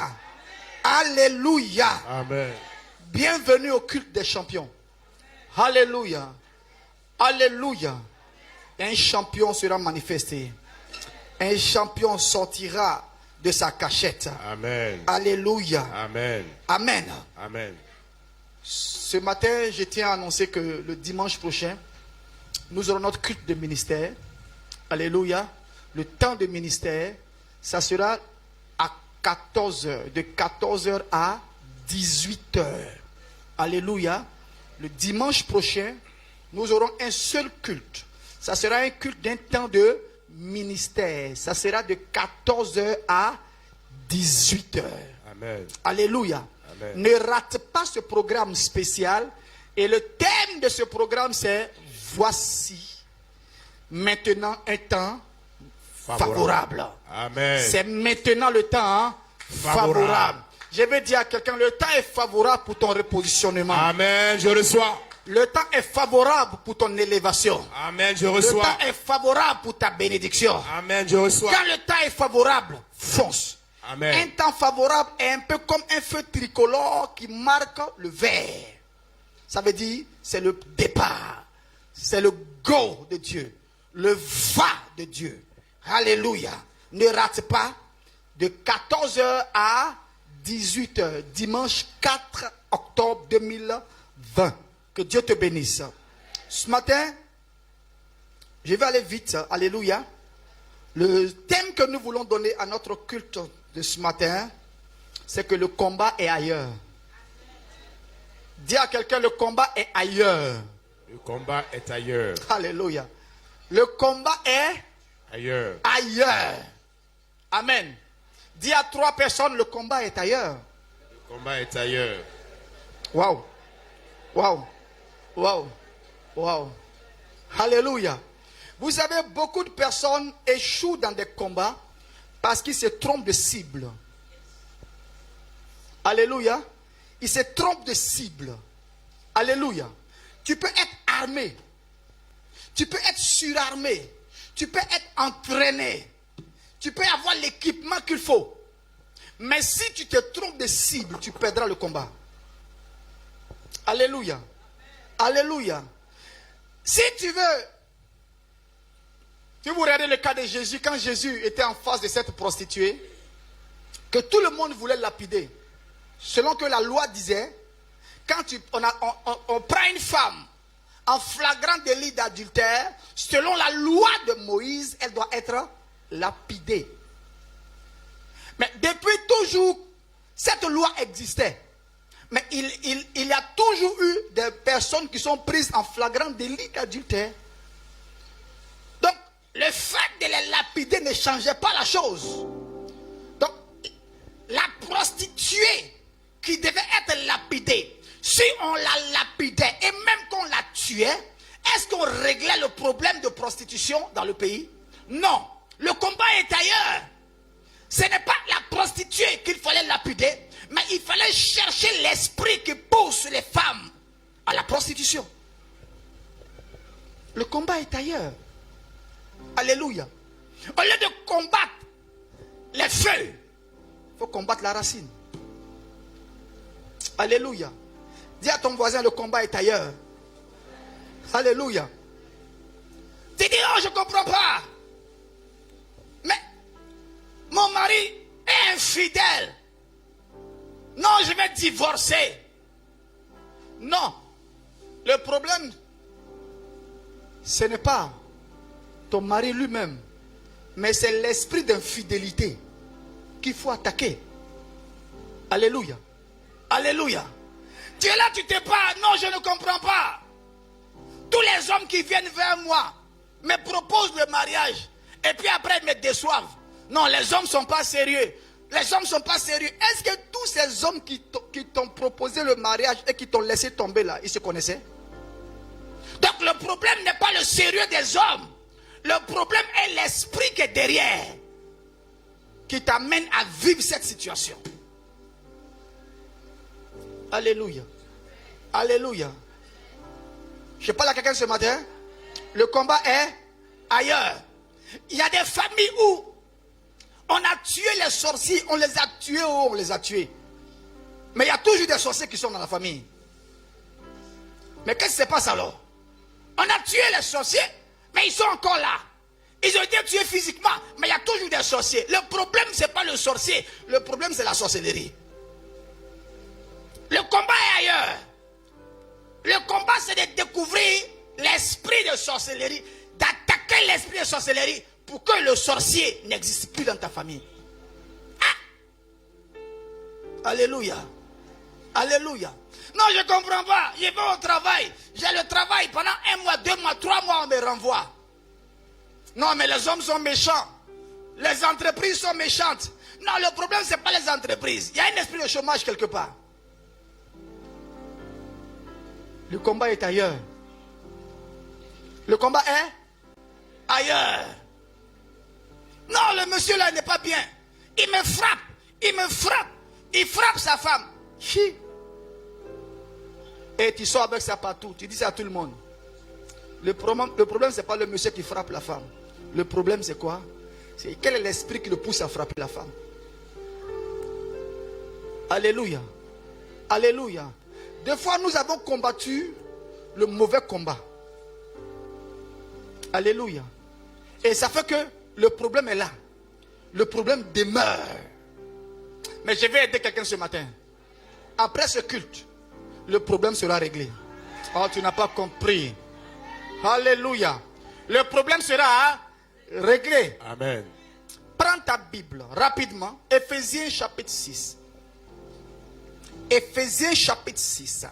Speaker 2: Alléluia.
Speaker 3: Amen.
Speaker 2: Bienvenue au culte des champions. Alléluia. Alléluia. Un champion sera manifesté. Un champion sortira de sa cachette.
Speaker 3: Amen.
Speaker 2: Alléluia.
Speaker 3: Amen.
Speaker 2: Amen.
Speaker 3: Amen.
Speaker 2: Ce matin, je tiens à annoncer que le dimanche prochain, nous aurons notre culte de ministère. Alléluia. Le temps de ministère, ça sera à 14h. De 14h à 18h. Alléluia. Le dimanche prochain, nous aurons un seul culte. Ça sera un culte d'un temps de ministère. Ça sera de 14h à 18h.
Speaker 3: Amen.
Speaker 2: Alléluia.
Speaker 3: Amen.
Speaker 2: Ne rate pas ce programme spécial. Et le thème de ce programme, c'est voici maintenant un temps favorable.
Speaker 3: Amen.
Speaker 2: C'est maintenant le temps favorable. Je vais dire à quelqu'un, le temps est favorable pour ton repositionnement.
Speaker 3: Amen. Je reçois.
Speaker 2: Le temps est favorable pour ton élévation.
Speaker 3: Amen. Je
Speaker 2: Le
Speaker 3: reçois.
Speaker 2: temps est favorable pour ta bénédiction.
Speaker 3: Amen. Je reçois.
Speaker 2: Quand le temps est favorable, fonce.
Speaker 3: Amen.
Speaker 2: Un temps favorable est un peu comme un feu tricolore qui marque le vert. Ça veut dire, c'est le départ. C'est le go de Dieu. Le va de Dieu. Alléluia. Ne rate pas de 14h à 18h. Dimanche 4 octobre 2020. Que Dieu te bénisse. Ce matin, je vais aller vite. Alléluia. Le thème que nous voulons donner à notre culte de ce matin, c'est que le combat est ailleurs. Dis à quelqu'un, le combat est ailleurs.
Speaker 3: Le combat est ailleurs.
Speaker 2: Alléluia. Le combat est
Speaker 3: Ailleurs.
Speaker 2: ailleurs. Amen. Dis à 3 personnes, le combat est ailleurs.
Speaker 3: Le combat est ailleurs.
Speaker 2: Waouh. Waouh. Waouh. Waouh. Alléluia. Vous savez, beaucoup de personnes échouent dans des combats parce qu'ils se trompent de cible. Alléluia. Ils se trompent de cible. Alléluia. Tu peux être armé. Tu peux être surarmé. Tu peux être entraîné. Tu peux avoir l'équipement qu'il faut. Mais si tu te trompes de cible, tu perdras le combat. Alléluia. Alléluia. Si tu veux, si vous regardez le cas de Jésus, quand Jésus était en face de cette prostituée, que tout le monde voulait lapider, selon que la loi disait, quand on prend une femme en flagrant délit d'adultère, selon la loi de Moïse, elle doit être lapidée. Mais depuis toujours, cette loi existait. Mais il y a toujours eu des personnes qui sont prises en flagrant délit d'adultère. Donc, le fait de les lapider ne changeait pas la chose. Donc, la prostituée qui devait être lapidée, si on la lapidait et même qu'on la tuait, est-ce qu'on réglait le problème de prostitution dans le pays? Non. Le combat est ailleurs. Ce n'est pas la prostituée qu'il fallait lapider, mais il fallait chercher l'esprit qui pousse les femmes à la prostitution. Le combat est ailleurs. Alléluia. Au lieu de combattre les feuilles, il faut combattre la racine. Alléluia. Dis à ton voisin, le combat est ailleurs. Alléluia. Tu dis, oh, je ne comprends pas. Mais mon mari est infidèle. Non, je vais divorcer. Non. Le problème, ce n'est pas ton mari lui-même, mais c'est l'esprit d'infidélité qu'il faut attaquer. Alléluia. Alléluia. Tu es là, tu te parles. Non, je ne comprends pas. Tous les hommes qui viennent vers moi me proposent le mariage et puis après ils me déçoivent. Non, les hommes ne sont pas sérieux. Les hommes ne sont pas sérieux. Est-ce que tous ces hommes qui t'ont proposé le mariage et qui t'ont laissé tomber là, ils se connaissaient? Donc le problème n'est pas le sérieux des hommes. Le problème est l'esprit qui est derrière, qui t'amène à vivre cette situation. Alléluia. Alléluia. Je parle à quelqu'un ce matin. Le combat est ailleurs. Il y a des familles où on a tué les sorciers, on les a tués ou on les a tués. Mais il y a toujours des sorciers qui sont dans la famille. Mais qu'est-ce qui se passe alors? On a tué les sorciers, mais ils sont encore là. Ils ont été tués physiquement, mais il y a toujours des sorciers. Le problème, ce n'est pas le sorcier. Le problème, c'est la sorcellerie. Le combat est ailleurs. Le combat, c'est de découvrir l'esprit de sorcellerie, d'attaquer l'esprit de sorcellerie pour que le sorcier n'existe plus dans ta famille. Ah! Alléluia. Alléluia. Non, je ne comprends pas. Je vais au travail. J'ai le travail. Pendant 1 mois, 2 mois, 3 mois, on me renvoie. Non, mais les hommes sont méchants. Les entreprises sont méchantes. Non, le problème, ce n'est pas les entreprises. Il y a un esprit de chômage quelque part. Le combat est ailleurs. Le combat est ailleurs. Non, le monsieur là n'est pas bien. Il me frappe. Il me frappe. Il frappe sa femme. Chi. Et tu sors avec ça partout. Tu dis ça à tout le monde. Le problème ce n'est pas le monsieur qui frappe la femme. Le problème c'est quoi? C'est quel est l'esprit qui le pousse à frapper la femme? Alléluia. Alléluia. Des fois, nous avons combattu le mauvais combat. Alléluia. Et ça fait que le problème est là. Le problème demeure. Mais je vais aider quelqu'un ce matin. Après ce culte, le problème sera réglé. Oh, tu n'as pas compris. Alléluia. Le problème sera réglé.
Speaker 3: Amen.
Speaker 2: Prends ta Bible rapidement. Éphésiens chapitre 6. Éphésiens chapitre 6.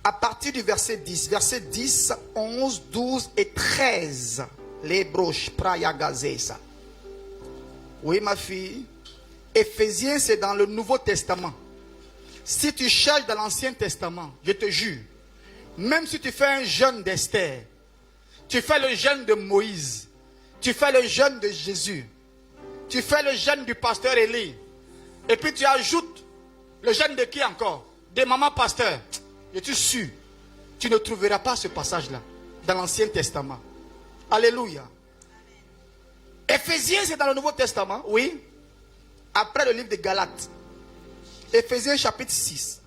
Speaker 2: À partir du verset 10. Verset 10, 11, 12 et 13. Les broches, praya gazesa. Oui, ma fille. Éphésiens, c'est dans le Nouveau Testament. Si tu cherches dans l'Ancien Testament, je te jure, même si tu fais un jeûne d'Esther, tu fais le jeûne de Moïse, tu fais le jeûne de Jésus, tu fais le jeûne du pasteur Élie, et puis tu ajoutes le jeûne de qui encore? Des mamans pasteurs. Je suis sûr, tu ne trouveras pas ce passage-là dans l'Ancien Testament. Alléluia. Éphésiens, c'est dans le Nouveau Testament, oui. Après le livre de Galates. Éphésiens chapitre 6.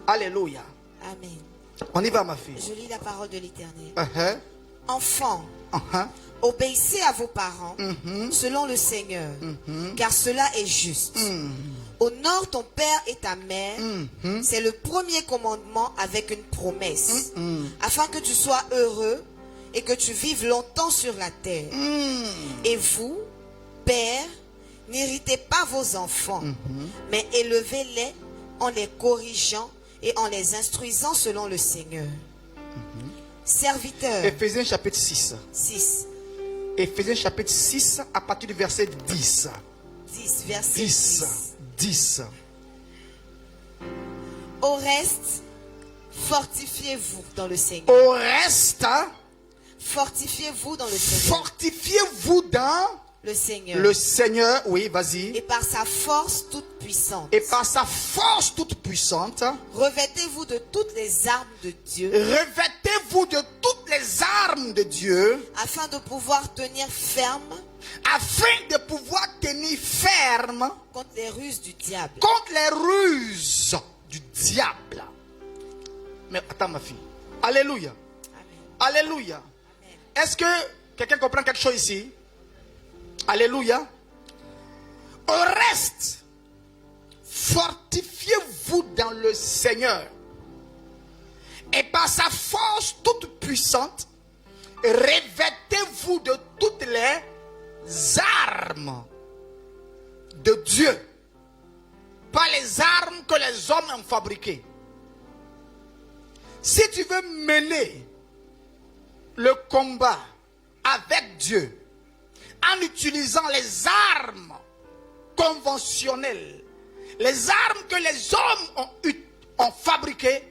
Speaker 2: Alléluia.
Speaker 4: Amen.
Speaker 2: On y va, ma fille.
Speaker 4: Je lis la parole de l'Éternel.
Speaker 2: Enfants,
Speaker 4: obéissez à vos parents selon le Seigneur, car cela est juste. Honore ton père et ta mère. C'est le premier commandement avec une promesse. Afin que tu sois heureux et que tu vives longtemps sur la terre. Et vous, pères, n'irritez pas vos enfants, mais élevez-les en les corrigeant et en les instruisant selon le Seigneur. Serviteurs.
Speaker 2: Éphésiens chapitre 6.
Speaker 4: 6.
Speaker 2: Éphésiens chapitre 6 à partir du verset 10.
Speaker 4: 10, verset
Speaker 2: 10. 10.
Speaker 4: Au reste, fortifiez-vous dans le Seigneur.
Speaker 2: Au reste,
Speaker 4: Fortifiez-vous dans le Seigneur.
Speaker 2: fortifiez-vous dans
Speaker 4: Le Seigneur.
Speaker 2: le Seigneur. Oui, vas-y.
Speaker 4: Et par sa force toute puissante.
Speaker 2: Et par sa force toute puissante,
Speaker 4: Revêtez-vous de toutes les armes de Dieu.
Speaker 2: revêtez-vous de toutes les armes de Dieu,
Speaker 4: Afin de pouvoir tenir ferme
Speaker 2: afin de pouvoir tenir ferme
Speaker 4: contre les ruses du diable.
Speaker 2: contre les ruses du diable. Mais attends ma fille. Alléluia.
Speaker 4: Amen.
Speaker 2: Alléluia. Est-ce que quelqu'un comprend quelque chose ici? Alléluia. Au reste, fortifiez-vous dans le Seigneur. Et par sa force toute puissante, revêtez-vous de toutes les armes de Dieu. Pas les armes que les hommes ont fabriquées. Si tu veux mener le combat avec Dieu, en utilisant les armes conventionnelles, les armes que les hommes ont fabriquées,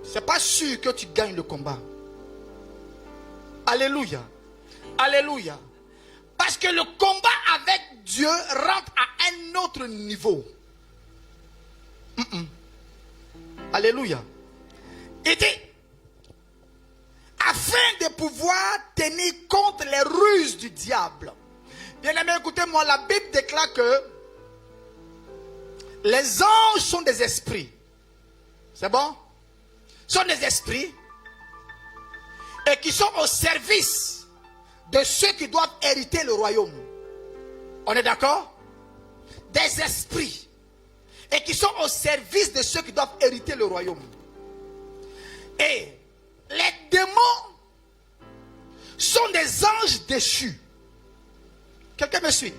Speaker 2: c'est pas sûr que tu gagnes le combat. Alléluia. Alléluia. Parce que le combat avec Dieu rentre à un autre niveau. Alléluia. Il dit, afin de pouvoir tenir compte les ruses du diable. Bien aimé, écoutez-moi, la Bible déclare que les anges sont des esprits. C'est bon? Sont des esprits et qui sont au service de ceux qui doivent hériter le royaume. On est d'accord? Des esprits et qui sont au service de ceux qui doivent hériter le royaume. Et les démons sont des anges déchus. Quelqu'un me suit?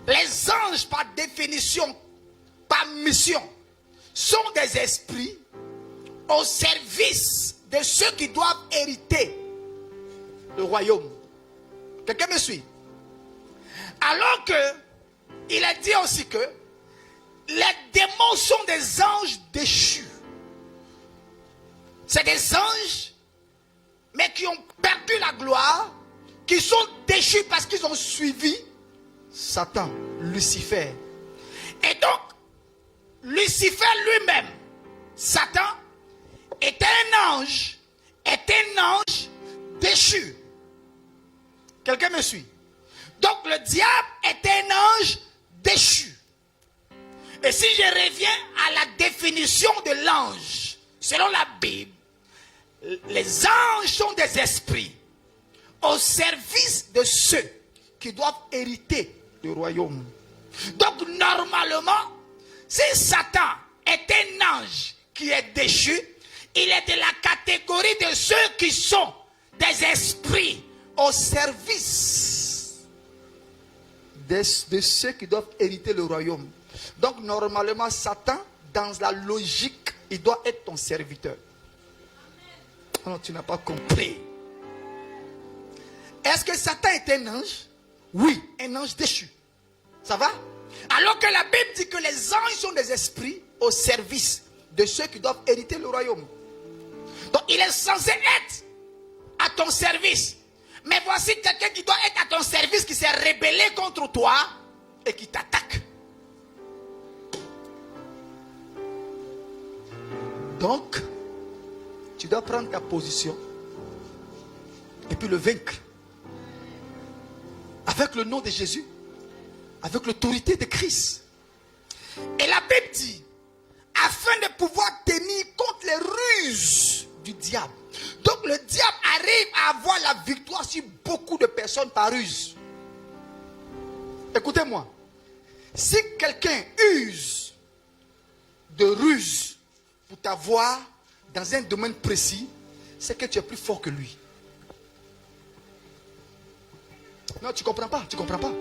Speaker 2: Les anges, par définition, par mission, sont des esprits au service de ceux qui doivent hériter le royaume. Quelqu'un me suit? Alors que il a dit aussi que les démons sont des anges déchus. C'est des anges, mais qui ont perdu la gloire, qui sont déchus parce qu'ils ont suivi Satan, Lucifer. Et donc, Lucifer lui-même, Satan, est un ange déchu. Quelqu'un me suit? Donc le diable est un ange déchu. Et si je reviens à la définition de l'ange, selon la Bible, les anges sont des esprits au service de ceux qui doivent hériter du royaume. Donc normalement, si Satan est un ange qui est déchu, il est de la catégorie de ceux qui sont des esprits au service de ceux qui doivent hériter le royaume. Donc normalement, Satan, dans la logique, il doit être ton serviteur. Oh non, tu n'as pas compris. Est-ce que Satan est un ange? Oui, un ange déchu. Ça va? Alors que la Bible dit que les anges sont des esprits au service de ceux qui doivent hériter le royaume. Donc il est censé être à ton service. Mais voici quelqu'un qui doit être à ton service, qui s'est rébellé contre toi et qui t'attaque. Donc, tu dois prendre ta position et puis le vaincre. Avec le nom de Jésus, avec l'autorité de Christ. Et la Bible dit, afin de pouvoir tenir contre les ruses du diable. Donc le diable arrive à avoir la victoire sur beaucoup de personnes par ruse. Écoutez-moi. Si quelqu'un use de ruse pour t'avoir dans un domaine précis, c'est que tu es plus fort que lui. Non, tu ne comprends pas, tu ne comprends pas.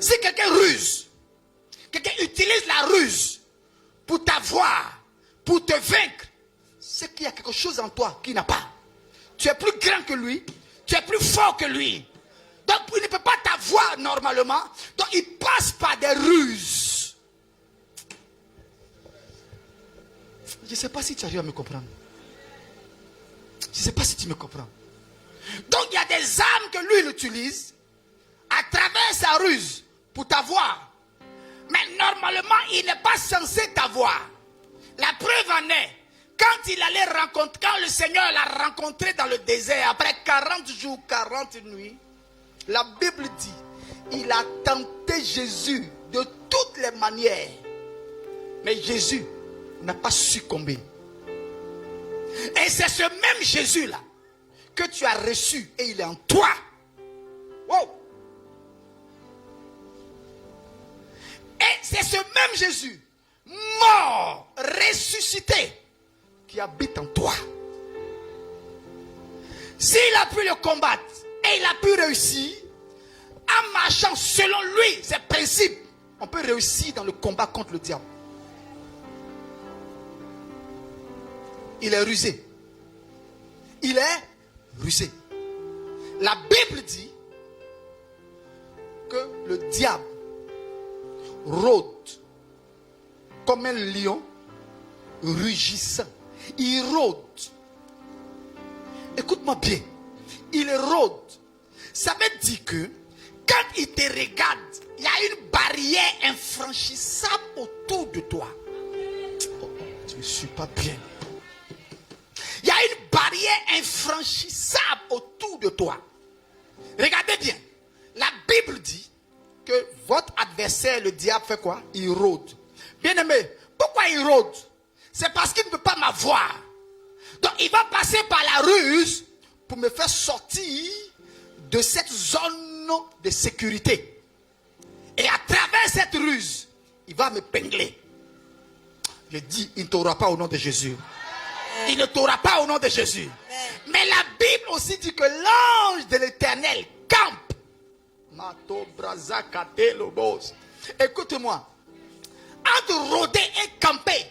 Speaker 2: Si quelqu'un ruse, quelqu'un utilise la ruse pour t'avoir, pour te vaincre, c'est qu'il y a quelque chose en toi qu'il n'a pas. Tu es plus grand que lui, tu es plus fort que lui. Donc il ne peut pas t'avoir normalement, donc il passe par des ruses. Je ne sais pas si tu arrives à me comprendre. Je ne sais pas si tu me comprends. Donc il y a des armes que lui il utilise à travers sa ruse pour t'avoir. Mais normalement il n'est pas censé t'avoir. La preuve en est, quand il allait rencontrer, quand le Seigneur l'a rencontré dans le désert, après 40 jours, 40 nuits, la Bible dit, il a tenté Jésus de toutes les manières. Mais Jésus n'a pas succombé. Et c'est ce même Jésus-là que tu as reçu et il est en toi. Wow. Et c'est ce même Jésus, mort, ressuscité, qui habite en toi. S'il a pu le combattre et il a pu réussir, en marchant selon lui, ses principes, on peut réussir dans le combat contre le diable. Il est rusé. Il est rusé. La Bible dit que le diable rôde comme un lion rugissant. Il rôde. Écoute-moi bien. Il rôde. Ça veut dire que quand il te regarde, il y a une barrière infranchissable autour de toi. Oh, tu ne suis pas bien. Il y a une barrière infranchissable autour de toi. Regardez bien. La Bible dit que votre adversaire, le diable, fait quoi? Il rôde. Bien aimé, pourquoi il rôde? C'est parce qu'il ne peut pas m'avoir. Donc il va passer par la ruse pour me faire sortir de cette zone de sécurité. Et à travers cette ruse, il va me pingler. Je dis, il ne t'aura pas au nom de Jésus. Il ne t'aura pas au nom de Jésus. Mais la Bible aussi dit que l'ange de l'Éternel campe. Écoute-moi. Entre rôder et camper,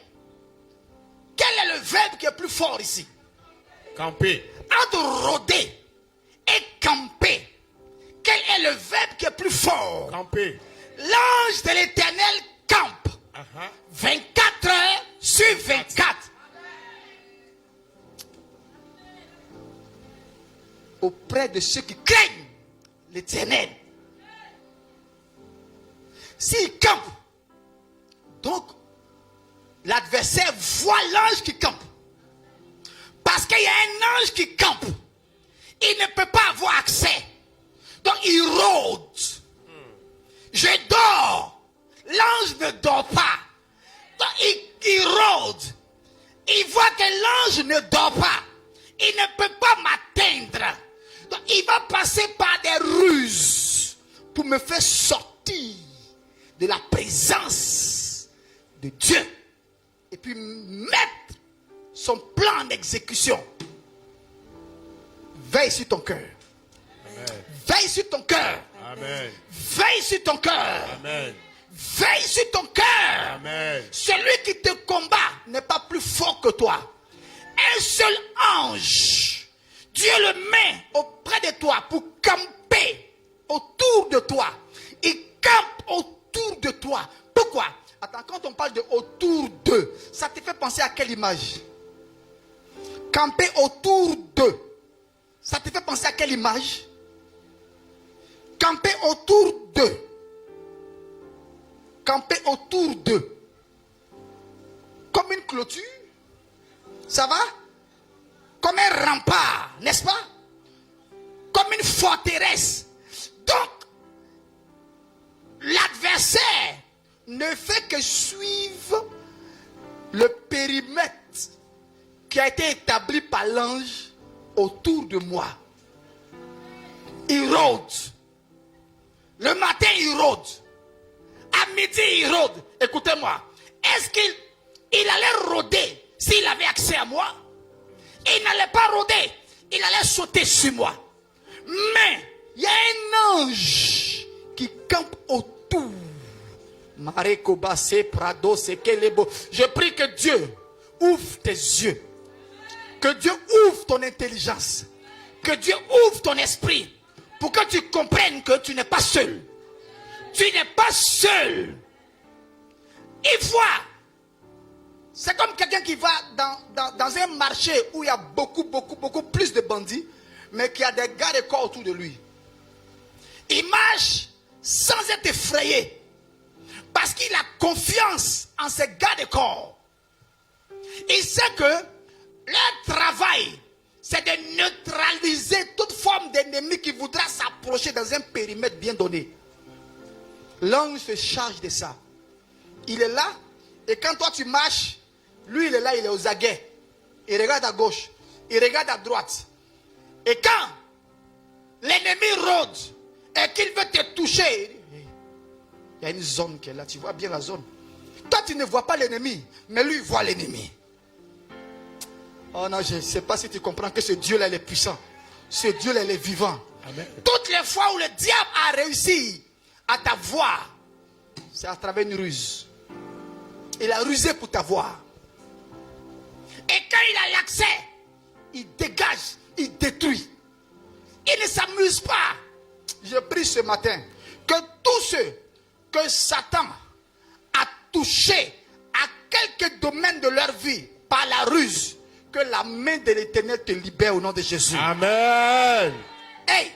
Speaker 2: quel est le verbe qui est plus fort ici?
Speaker 3: Camper.
Speaker 2: Entre rôder et camper, quel est le verbe qui est plus fort?
Speaker 3: Camper.
Speaker 2: L'ange de l'Éternel campe 24 heures sur 24. Auprès de ceux qui craignent l'Éternel. S'il campe, donc l'adversaire voit l'ange qui campe. Parce qu'il y a un ange qui campe. Il ne peut pas avoir accès. Donc il rôde. Je dors. L'ange ne dort pas. Donc il rôde. Il voit que l'ange ne dort pas. Il ne peut pas m'atteindre. Donc il va passer par des ruses pour me faire sortir de la présence de Dieu. Et puis mettre son plan d'exécution. Veille sur ton cœur. Veille sur ton cœur.
Speaker 3: Amen.
Speaker 2: Veille sur ton cœur.
Speaker 3: Amen.
Speaker 2: Veille sur ton cœur.
Speaker 3: Amen.
Speaker 2: Celui qui te combat n'est pas plus fort que toi. Un seul ange, Dieu le met auprès de toi pour camper autour de toi. Il campe autour de toi. Pourquoi? Attends, quand on parle de autour d'eux, ça te fait penser à quelle image? Camper autour d'eux. Ça te fait penser à quelle image? Camper autour d'eux. Camper autour d'eux. Comme une clôture. Ça va? Comme un rempart, n'est-ce pas? Comme une forteresse. Donc, l'adversaire ne fait que suivre le périmètre qui a été établi par l'ange autour de moi. Il rôde. Le matin, il rôde. À midi il rôde, écoutez-moi, est-ce qu'il allait rôder s'il avait accès à moi? Il n'allait pas rôder, il allait sauter sur moi. Mais il y a un ange qui campe autour. Je prie que Dieu ouvre tes yeux, que Dieu ouvre ton intelligence, que Dieu ouvre ton esprit pour que tu comprennes que tu n'es pas seul. Tu n'es pas seul. Il voit. C'est comme quelqu'un qui va dans un marché où il y a beaucoup plus de bandits, mais qui a des gardes-corps autour de lui. Il marche sans être effrayé. Parce qu'il a confiance en ses gardes-corps. Il sait que leur travail, c'est de neutraliser toute forme d'ennemi qui voudra s'approcher dans un périmètre bien donné. L'ange se charge de ça. Il est là, et quand toi tu marches, lui il est là, il est aux aguets. Il regarde à gauche, il regarde à droite. Et quand l'ennemi rôde et qu'il veut te toucher, il y a une zone qui est là, tu vois bien la zone. Toi tu ne vois pas l'ennemi, mais lui il voit l'ennemi. Oh non, je ne sais pas si tu comprends que ce Dieu-là il est puissant. Ce Dieu-là il est vivant. Amen. Toutes les fois où le diable a réussi à t'avoir, c'est à travers une ruse. Il a rusé pour t'avoir. Et quand il a l'accès, il dégage, il détruit. Il ne s'amuse pas. Je prie ce matin que tous ceux que Satan a touchés à quelques domaines de leur vie par la ruse, que la main de l'Éternel te libère au nom de Jésus.
Speaker 3: Amen.
Speaker 2: Hey,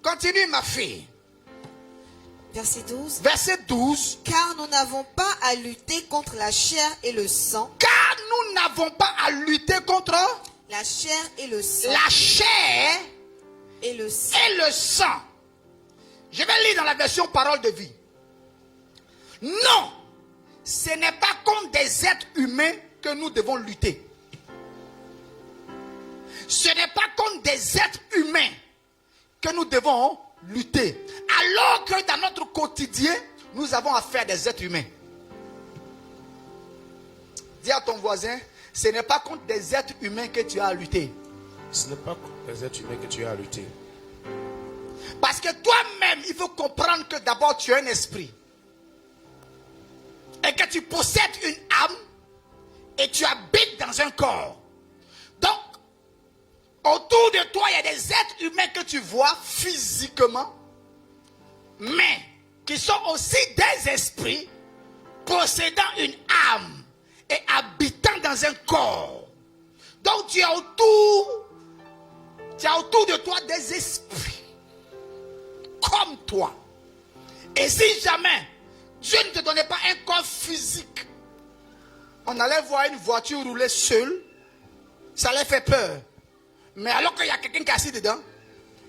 Speaker 2: continue ma fille.
Speaker 4: Verset 12.
Speaker 2: Verset 12.
Speaker 4: Car nous n'avons pas à lutter contre la chair et le sang.
Speaker 2: Car nous n'avons pas à lutter contre
Speaker 4: la chair et le sang.
Speaker 2: La chair
Speaker 4: et le sang.
Speaker 2: Et le sang. Je vais lire dans la version Parole de vie. Non, ce n'est pas contre des êtres humains que nous devons lutter. Ce n'est pas contre des êtres humains que nous devons lutter. Alors que dans notre quotidien, nous avons affaire à des êtres humains. Dis à ton voisin, ce n'est pas contre des êtres humains que tu as à lutter.
Speaker 3: Ce n'est pas contre des êtres humains que tu as à lutter.
Speaker 2: Parce que toi-même, il faut comprendre que d'abord tu as un esprit. Et que tu possèdes une âme. Et tu habites dans un corps. Donc, autour de toi, il y a des êtres humains que tu vois physiquement. Mais qui sont aussi des esprits possédant une âme et habitant dans un corps. Donc tu as autour de toi des esprits comme toi. Et si jamais Dieu ne te donnait pas un corps physique, on allait voir une voiture rouler seule, ça allait faire peur. Mais alors qu'il y a quelqu'un qui est assis dedans,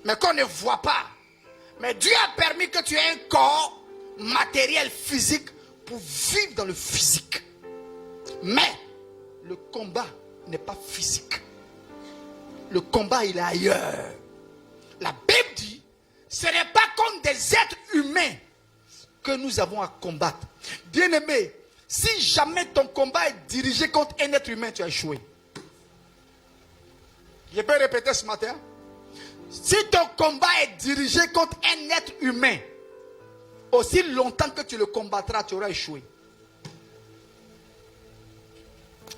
Speaker 2: mais qu'on ne voit pas. Mais Dieu a permis que tu aies un corps matériel physique pour vivre dans le physique. Mais le combat n'est pas physique. Le combat, il est ailleurs. La Bible dit, ce n'est pas contre des êtres humains que nous avons à combattre. Bien-aimé, si jamais ton combat est dirigé contre un être humain, tu as échoué. Je peux répéter ce matin. Si ton combat est dirigé contre un être humain, aussi longtemps que tu le combattras, tu auras échoué.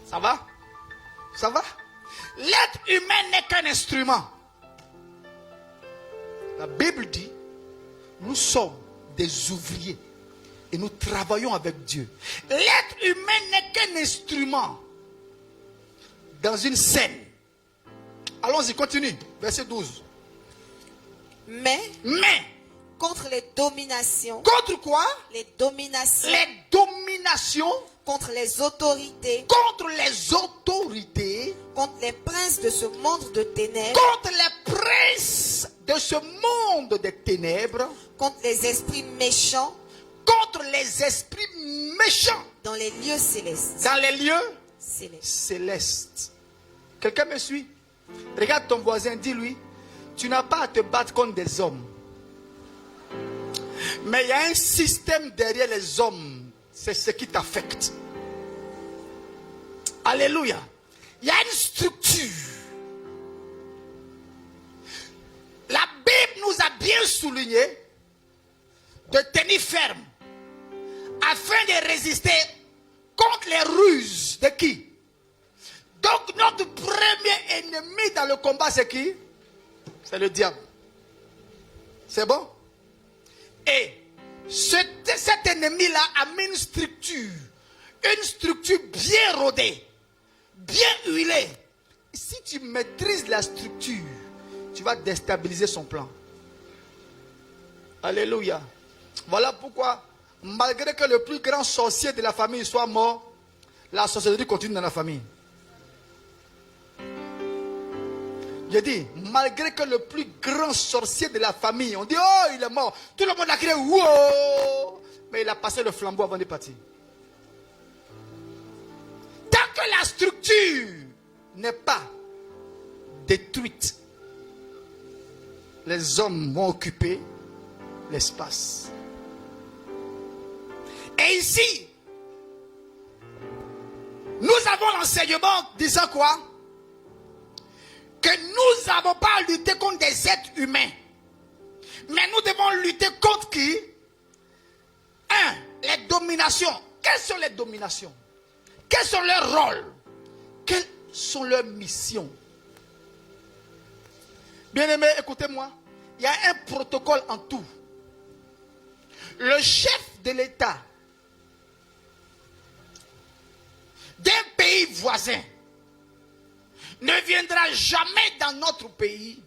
Speaker 2: Ça va? Ça va? L'être humain n'est qu'un instrument. La Bible dit, nous sommes des ouvriers et nous travaillons avec Dieu. L'être humain n'est qu'un instrument dans une scène. Allons-y, continue. Verset 12.
Speaker 4: Mais contre les dominations.
Speaker 2: Contre quoi?
Speaker 4: Les dominations.
Speaker 2: Les dominations.
Speaker 4: Contre les autorités.
Speaker 2: Contre les autorités.
Speaker 4: Contre les princes de ce monde de ténèbres.
Speaker 2: Contre les princes de ce monde de ténèbres.
Speaker 4: Contre les esprits méchants.
Speaker 2: Contre les esprits méchants.
Speaker 4: Dans les lieux célestes.
Speaker 2: Dans les lieux
Speaker 4: célestes.
Speaker 2: Quelqu'un me suit? Regarde ton voisin, dis-lui, tu n'as pas à te battre contre des hommes. Mais il y a un système derrière les hommes. C'est ce qui t'affecte. Alléluia. Il y a une structure. La Bible nous a bien souligné de tenir ferme afin de résister contre les ruses de qui? Donc notre premier ennemi dans le combat, c'est qui? C'est le diable. C'est bon? Et cet ennemi-là a mis une structure bien rodée, bien huilée. Si tu maîtrises la structure, tu vas déstabiliser son plan. Alléluia. Voilà pourquoi, malgré que le plus grand sorcier de la famille soit mort, la sorcellerie continue dans la famille. J'ai dit, malgré que le plus grand sorcier de la famille, on dit, oh, il est mort. Tout le monde a crié, wow. Mais il a passé le flambeau avant de partir. Tant que la structure n'est pas détruite, les hommes vont occuper l'espace. Et ici, nous avons l'enseignement disant quoi? Que nous n'avons pas à lutter contre des êtres humains. Mais nous devons lutter contre qui? Les dominations. Quelles sont les dominations? Quels sont leurs rôles? Quelles sont leurs missions? Bien-aimés, écoutez-moi. Il y a un protocole en tout. Le chef de l'État d'un pays voisin ne viendra jamais dans notre pays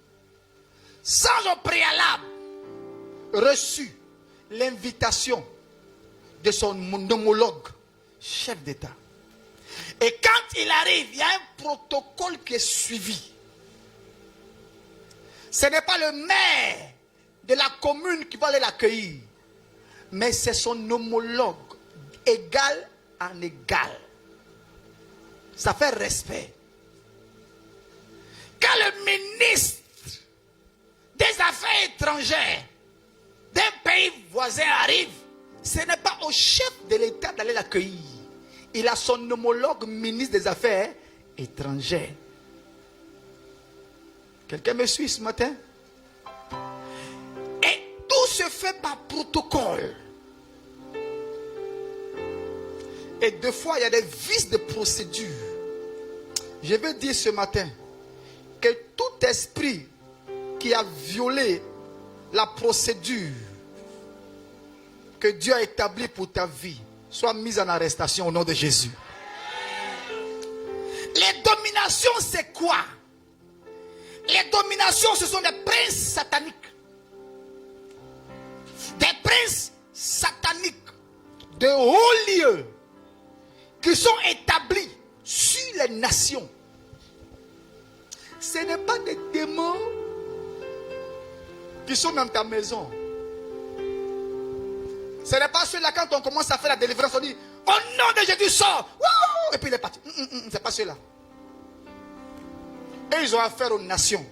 Speaker 2: sans au préalable reçu l'invitation de son homologue chef d'État. Et quand il arrive, il y a un protocole qui est suivi. Ce n'est pas le maire de la commune qui va aller l'accueillir, mais c'est son homologue, égal en égal. Ça fait respect. Quand le ministre des Affaires étrangères d'un pays voisin arrive, ce n'est pas au chef de l'État d'aller l'accueillir. Il a son homologue ministre des Affaires étrangères. Quelqu'un me suit ce matin? Et tout se fait par protocole. Et des fois, il y a des vices de procédure. Je veux dire ce matin que tout esprit qui a violé la procédure que Dieu a établie pour ta vie soit mis en arrestation au nom de Jésus. Les dominations, c'est quoi? Les dominations, ce sont des princes sataniques. Des princes sataniques de hauts lieux qui sont établis sur les nations. Ce n'est pas des démons qui sont dans ta maison. Ce n'est pas ceux-là, quand on commence à faire la délivrance, on dit, au nom de Jésus, sors. Et puis il est parti. C'est pas ceux-là. Eux, ils ont affaire aux nations.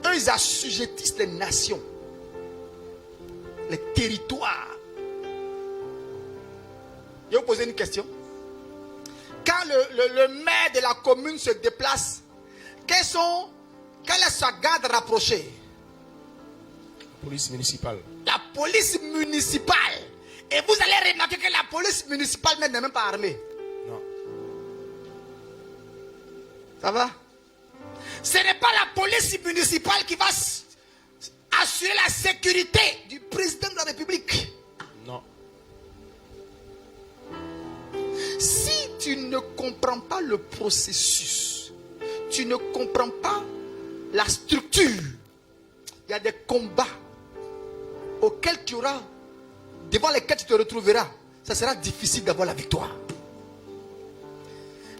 Speaker 2: Eux, ils assujettissent les nations, les territoires. Je vais vous poser une question. Quand le maire de la commune se déplace, quelle est sa garde rapprochée?
Speaker 3: La police municipale.
Speaker 2: La police municipale. Et vous allez remarquer que la police municipale n'est même pas armée.
Speaker 3: Non.
Speaker 2: Ça va? Ce n'est pas la police municipale qui va assurer la sécurité du président de la République.
Speaker 3: Non.
Speaker 2: Si tu ne comprends pas le processus, tu ne comprends pas la structure, il y a des combats auxquels tu auras, devant lesquels tu te retrouveras. Ça sera difficile d'avoir la victoire.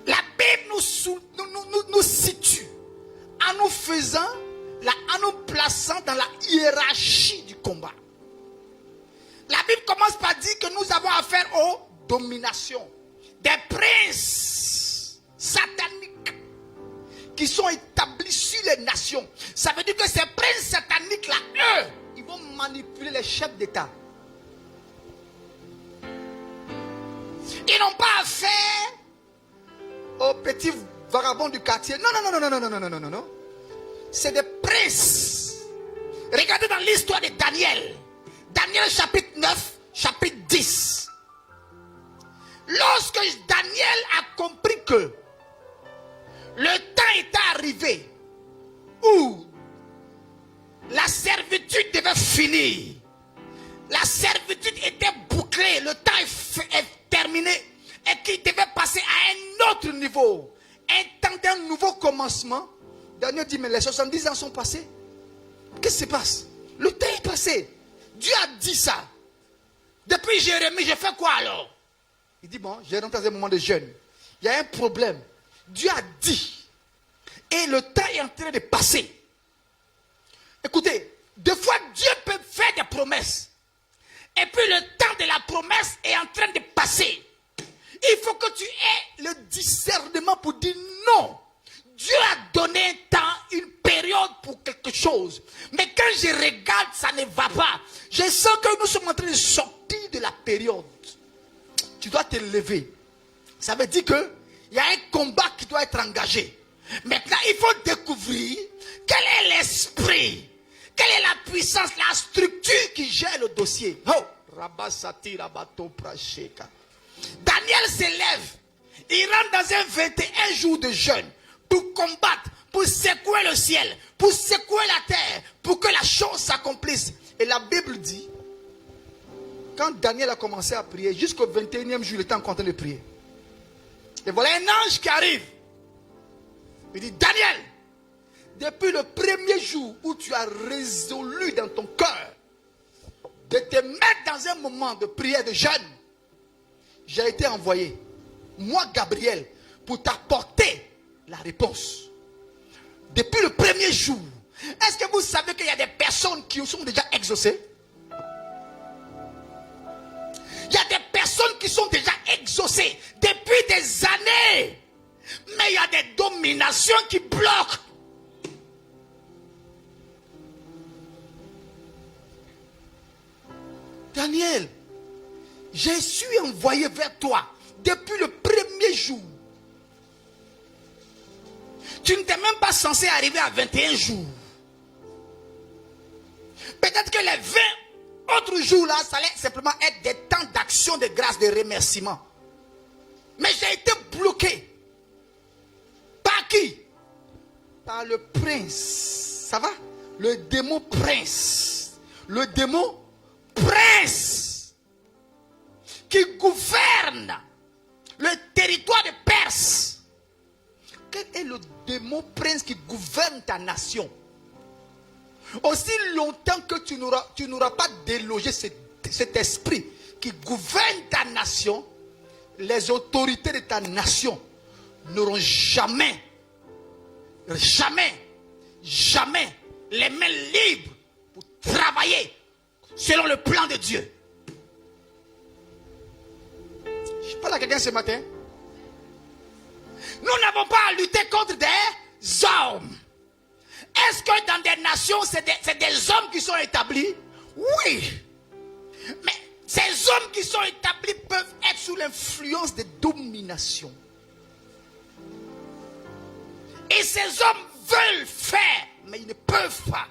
Speaker 2: La Bible nous situe en nous faisant, en nous plaçant dans la hiérarchie du combat. La Bible commence par dire que nous avons affaire aux dominations, des princes sataniques qui sont établis sur les nations. Ça veut dire que ces princes sataniques-là, eux, ils vont manipulé les chefs d'État. Ils n'ont pas affaire aux petits vagabonds du quartier. Non, non, non, non, non, non, non, non, non, non, non. C'est des princes. Regardez dans l'histoire de Daniel. Daniel chapitre 9, chapitre 10. Lorsque Daniel a compris que le temps était arrivé où la servitude devait finir, la servitude était bouclée, le temps est terminé et qu'il devait passer à un autre niveau, un temps d'un nouveau commencement. Daniel dit, mais les 70 ans sont passés. Qu'est-ce qui se passe? Le temps est passé. Dieu a dit ça. Depuis Jérémie, j'ai fait quoi alors? Il dit, bon, j'ai rentré dans un moment de jeûne. Il y a un problème. Dieu a dit. Et le temps est en train de passer. Écoutez, des fois, Dieu peut faire des promesses. Et puis le temps de la promesse est en train de passer. Il faut que tu aies le discernement pour dire non. Dieu a donné un temps, une période pour quelque chose. Mais quand je regarde, ça ne va pas. Je sens que nous sommes en train de sortir de la période. Tu dois te lever. Ça veut dire qu'il y a un combat qui doit être engagé. Maintenant, il faut découvrir quel est l'esprit, quelle est la puissance, la structure qui gère le dossier. Oh! Daniel s'élève. Il rentre dans un 21 jours de jeûne pour combattre, pour secouer le ciel, pour secouer la terre, pour que la chose s'accomplisse. Et la Bible dit, quand Daniel a commencé à prier, jusqu'au 21e jour, il était en train de prier. Et voilà un ange qui arrive. Il dit, Daniel, depuis le premier jour où tu as résolu dans ton cœur de te mettre dans un moment de prière, de jeûne, j'ai été envoyé, moi Gabriel, pour t'apporter la réponse. Depuis le premier jour, est-ce que vous savez qu'il y a des personnes qui sont déjà exaucées? Il y a des personnes qui sont déjà exaucées depuis des années. Mais il y a des dominations qui bloquent. Daniel, je suis envoyé vers toi depuis le premier jour. Tu n'étais même pas censé arriver à 21 jours. Peut-être que les 20 autres jours là, ça allait simplement être des temps d'action de grâce, de remerciement. Mais j'ai été bloqué. Par qui? Par le prince. Ça va? Le démon prince. Le démon prince qui gouverne le territoire de Perse. Quel est le démon prince qui gouverne ta nation? Aussi longtemps que tu n'auras pas délogé cet esprit qui gouverne ta nation, les autorités de ta nation n'auront jamais les mains libres pour travailler selon le plan de Dieu. Je parle à quelqu'un ce matin. Nous n'avons pas à lutter contre des hommes. Est-ce que dans des nations, c'est des hommes qui sont établis? Oui. Mais ces hommes qui sont établis peuvent être sous l'influence de domination. Et ces hommes veulent faire, mais ils ne peuvent pas.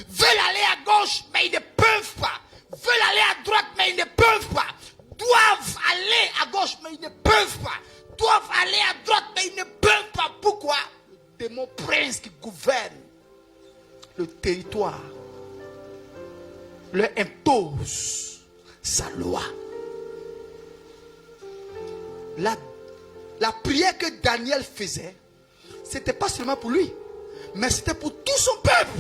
Speaker 2: Veulent aller à gauche, mais ils ne peuvent pas. Veulent aller à droite, mais ils ne peuvent pas. Doivent aller à gauche, mais ils ne peuvent pas. Doivent aller à droite, mais ils ne peuvent pas. Pourquoi? Le démon prince qui gouverne le territoire leur impose sa loi. La prière que Daniel faisait, c'était pas seulement pour lui, mais c'était pour tout son peuple.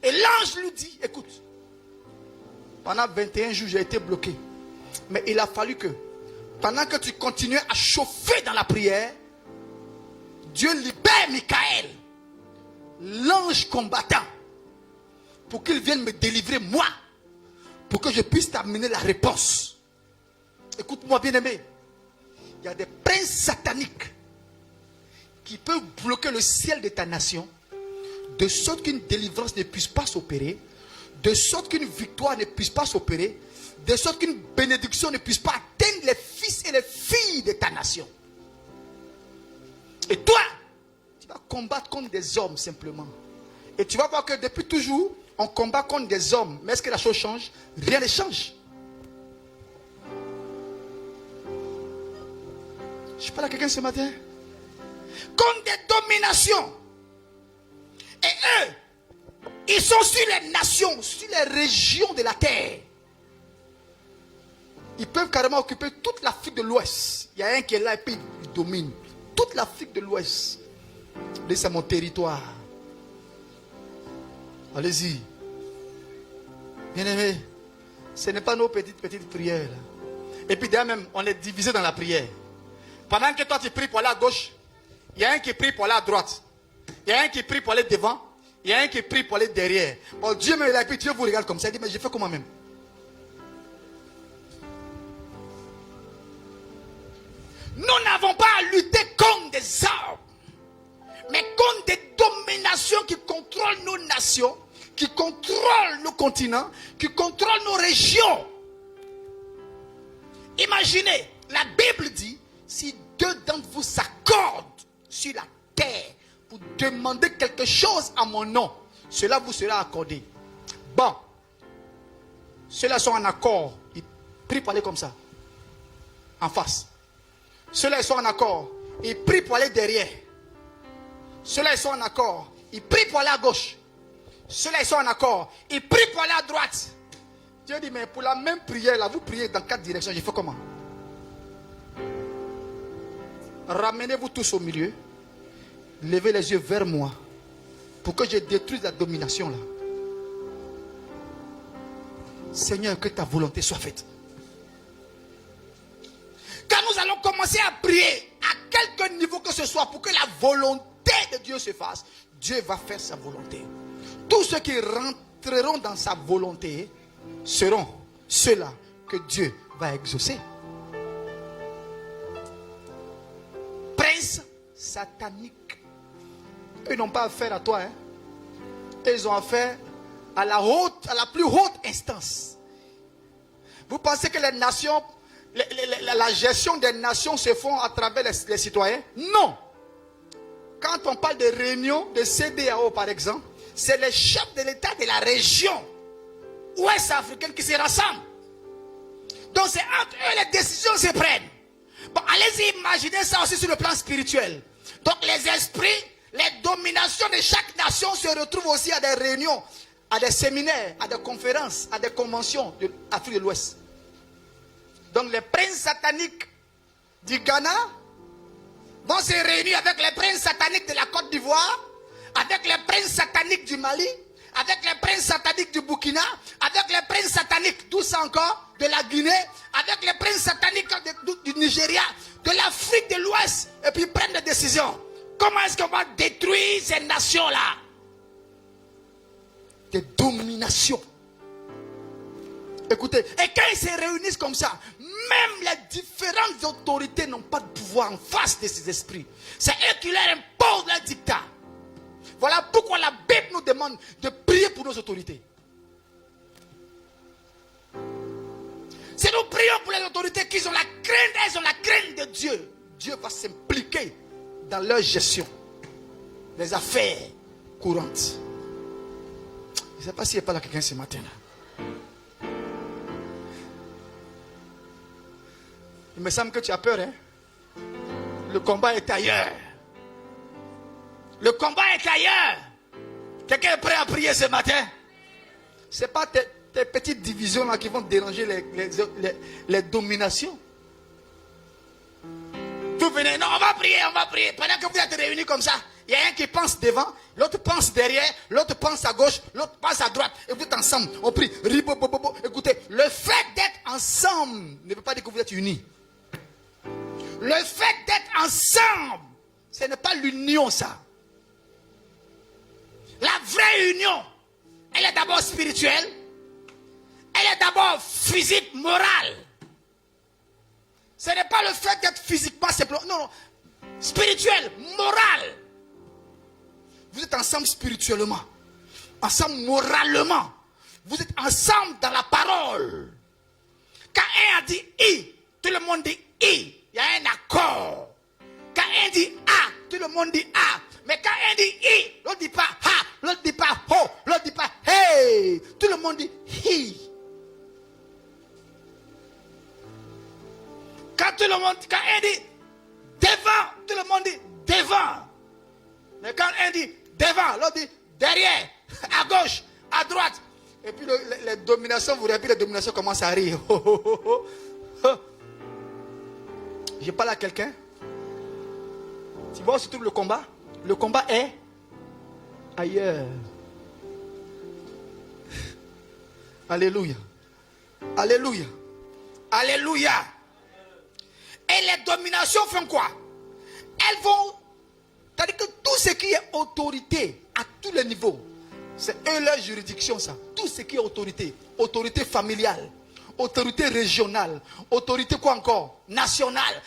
Speaker 2: Et l'ange lui dit, écoute, pendant 21 jours j'ai été bloqué, mais il a fallu que pendant que tu continuais à chauffer dans la prière, Dieu libère Michael, l'ange combattant, pour qu'il vienne me délivrer moi, pour que je puisse t'amener la réponse. Écoute-moi bien aimé, il y a des princes sataniques qui peuvent bloquer le ciel de ta nation, de sorte qu'une délivrance ne puisse pas s'opérer, de sorte qu'une victoire ne puisse pas s'opérer, de sorte qu'une bénédiction ne puisse pas atteindre les fils et les filles de ta nation. Et toi, tu vas combattre contre des hommes simplement. Et tu vas voir que depuis toujours, on combat contre des hommes. Mais est-ce que la chose change? Rien ne change. Je parle à quelqu'un ce matin. Contre des dominations. Et eux, ils sont sur les nations, sur les régions de la terre. Ils peuvent carrément occuper toute l'Afrique de l'Ouest. Il y a un qui est là et puis il domine. Toute l'Afrique de l'Ouest. C'est mon territoire. Allez-y. Bien-aimés, ce n'est pas nos petites prières. Et puis d'ailleurs même, on est divisé dans la prière. Pendant que toi tu pries pour aller à gauche, il y a un qui prie pour aller à droite. Il y a un qui prie pour aller devant. Il y a un qui prie pour aller derrière. Bon, Dieu me l'a dit, Dieu vous regarde comme ça. Il dit, mais je fais comment même? Nous n'avons pas à lutter contre des armes, mais contre des dominations qui contrôlent nos nations, qui contrôlent nos continents, qui contrôlent nos régions. Imaginez, la Bible dit, si deux d'entre vous s'accordent sur la terre pour demander quelque chose à mon nom, cela vous sera accordé. Bon, ceux-là sont en accord, ils prient pour aller comme ça, en face. Ceux-là sont en accord, ils prient pour aller derrière. Ceux-là sont en accord, ils prient pour aller à gauche. Ceux-là sont en accord, ils prient pour aller à droite. Dieu dit, mais pour la même prière, là, vous priez dans 4 directions, je fais comment? Ramenez-vous tous au milieu. Levez les yeux vers moi pour que je détruise la domination là. Seigneur, que ta volonté soit faite. Quand nous allons commencer à prier à quelque niveau que ce soit pour que la volonté de Dieu se fasse, Dieu va faire sa volonté. Tous ceux qui rentreront dans sa volonté seront ceux-là que Dieu va exaucer. Prince satanique. Ils n'ont pas affaire à toi. Ils ont affaire à la plus haute instance. Vous pensez que les nations, la gestion des nations se font à travers les citoyens? Non. Quand on parle de réunion de CEDEAO par exemple, c'est les chefs de l'État de la région ouest africaine qui se rassemblent. Donc c'est entre eux les décisions se prennent. Bon, allez-y imaginer ça aussi sur le plan spirituel. Donc les esprits, les dominations de chaque nation se retrouvent aussi à des réunions, à des séminaires, à des conférences, à des conventions de l'Afrique de l'Ouest. Donc les princes sataniques du Ghana vont se réunir avec les princes sataniques de la Côte d'Ivoire, avec les princes sataniques du Mali, avec les princes sataniques du Burkina, avec les princes sataniques, d'où ça encore, de la Guinée, avec les princes sataniques du Nigeria, de l'Afrique de l'Ouest, et puis prennent des décisions. Comment est-ce qu'on va détruire ces nations-là? Des dominations. Écoutez, et quand ils se réunissent comme ça, même les différentes autorités n'ont pas de pouvoir en face de ces esprits. C'est eux qui leur imposent leur dictat. Voilà pourquoi la Bible nous demande de prier pour nos autorités. Si nous prions pour les autorités qui ont la crainte, elles ont la crainte de Dieu, Dieu va s'impliquer dans leur gestion des affaires courantes. Je ne sais pas s'il n'y a pas là quelqu'un ce matin-là. Il me semble que tu as peur, hein? Le combat est ailleurs. Le combat est ailleurs. Quelqu'un est prêt à prier ce matin? Ce n'est pas tes petites divisions là qui vont déranger les dominations. Vous venez, non, on va prier. Pendant que vous êtes réunis comme ça, il y a un qui pense devant, l'autre pense derrière, l'autre pense à gauche, l'autre pense à droite, et vous êtes ensemble, on prie. Écoutez, le fait d'être ensemble ne veut pas dire que vous êtes unis. Le fait d'être ensemble, ce n'est pas l'union, ça. La vraie union, elle est d'abord spirituelle, elle est d'abord physique, morale. Ce n'est pas le fait d'être physiquement simplement, non, spirituel, moral.
Speaker 3: vous êtes ensemble spirituellement, ensemble moralement, vous êtes ensemble dans la parole. Quand un a dit I, tout le monde dit I. Il y a un accord. Quand un dit A, tout le monde dit A. Mais quand un dit I, l'autre dit pas ha, l'autre dit pas ho, l'autre dit pas hey. Tout le monde dit hi. Quand un dit devant, tout le monde dit devant. Mais quand un dit devant, l'autre dit derrière, à gauche, à droite. Et puis les dominations, vous regardez, les dominations commencent à rire. Je parle à quelqu'un. Tu vois surtout le combat. Le combat est ailleurs. Alléluia. Alléluia. Alléluia. Et les dominations font quoi? Elles vont... C'est-à-dire que tout ce qui est autorité à tous les niveaux, c'est eux leur juridiction ça. Tout ce qui est autorité. Autorité familiale. Autorité régionale. Autorité quoi encore? Nationale.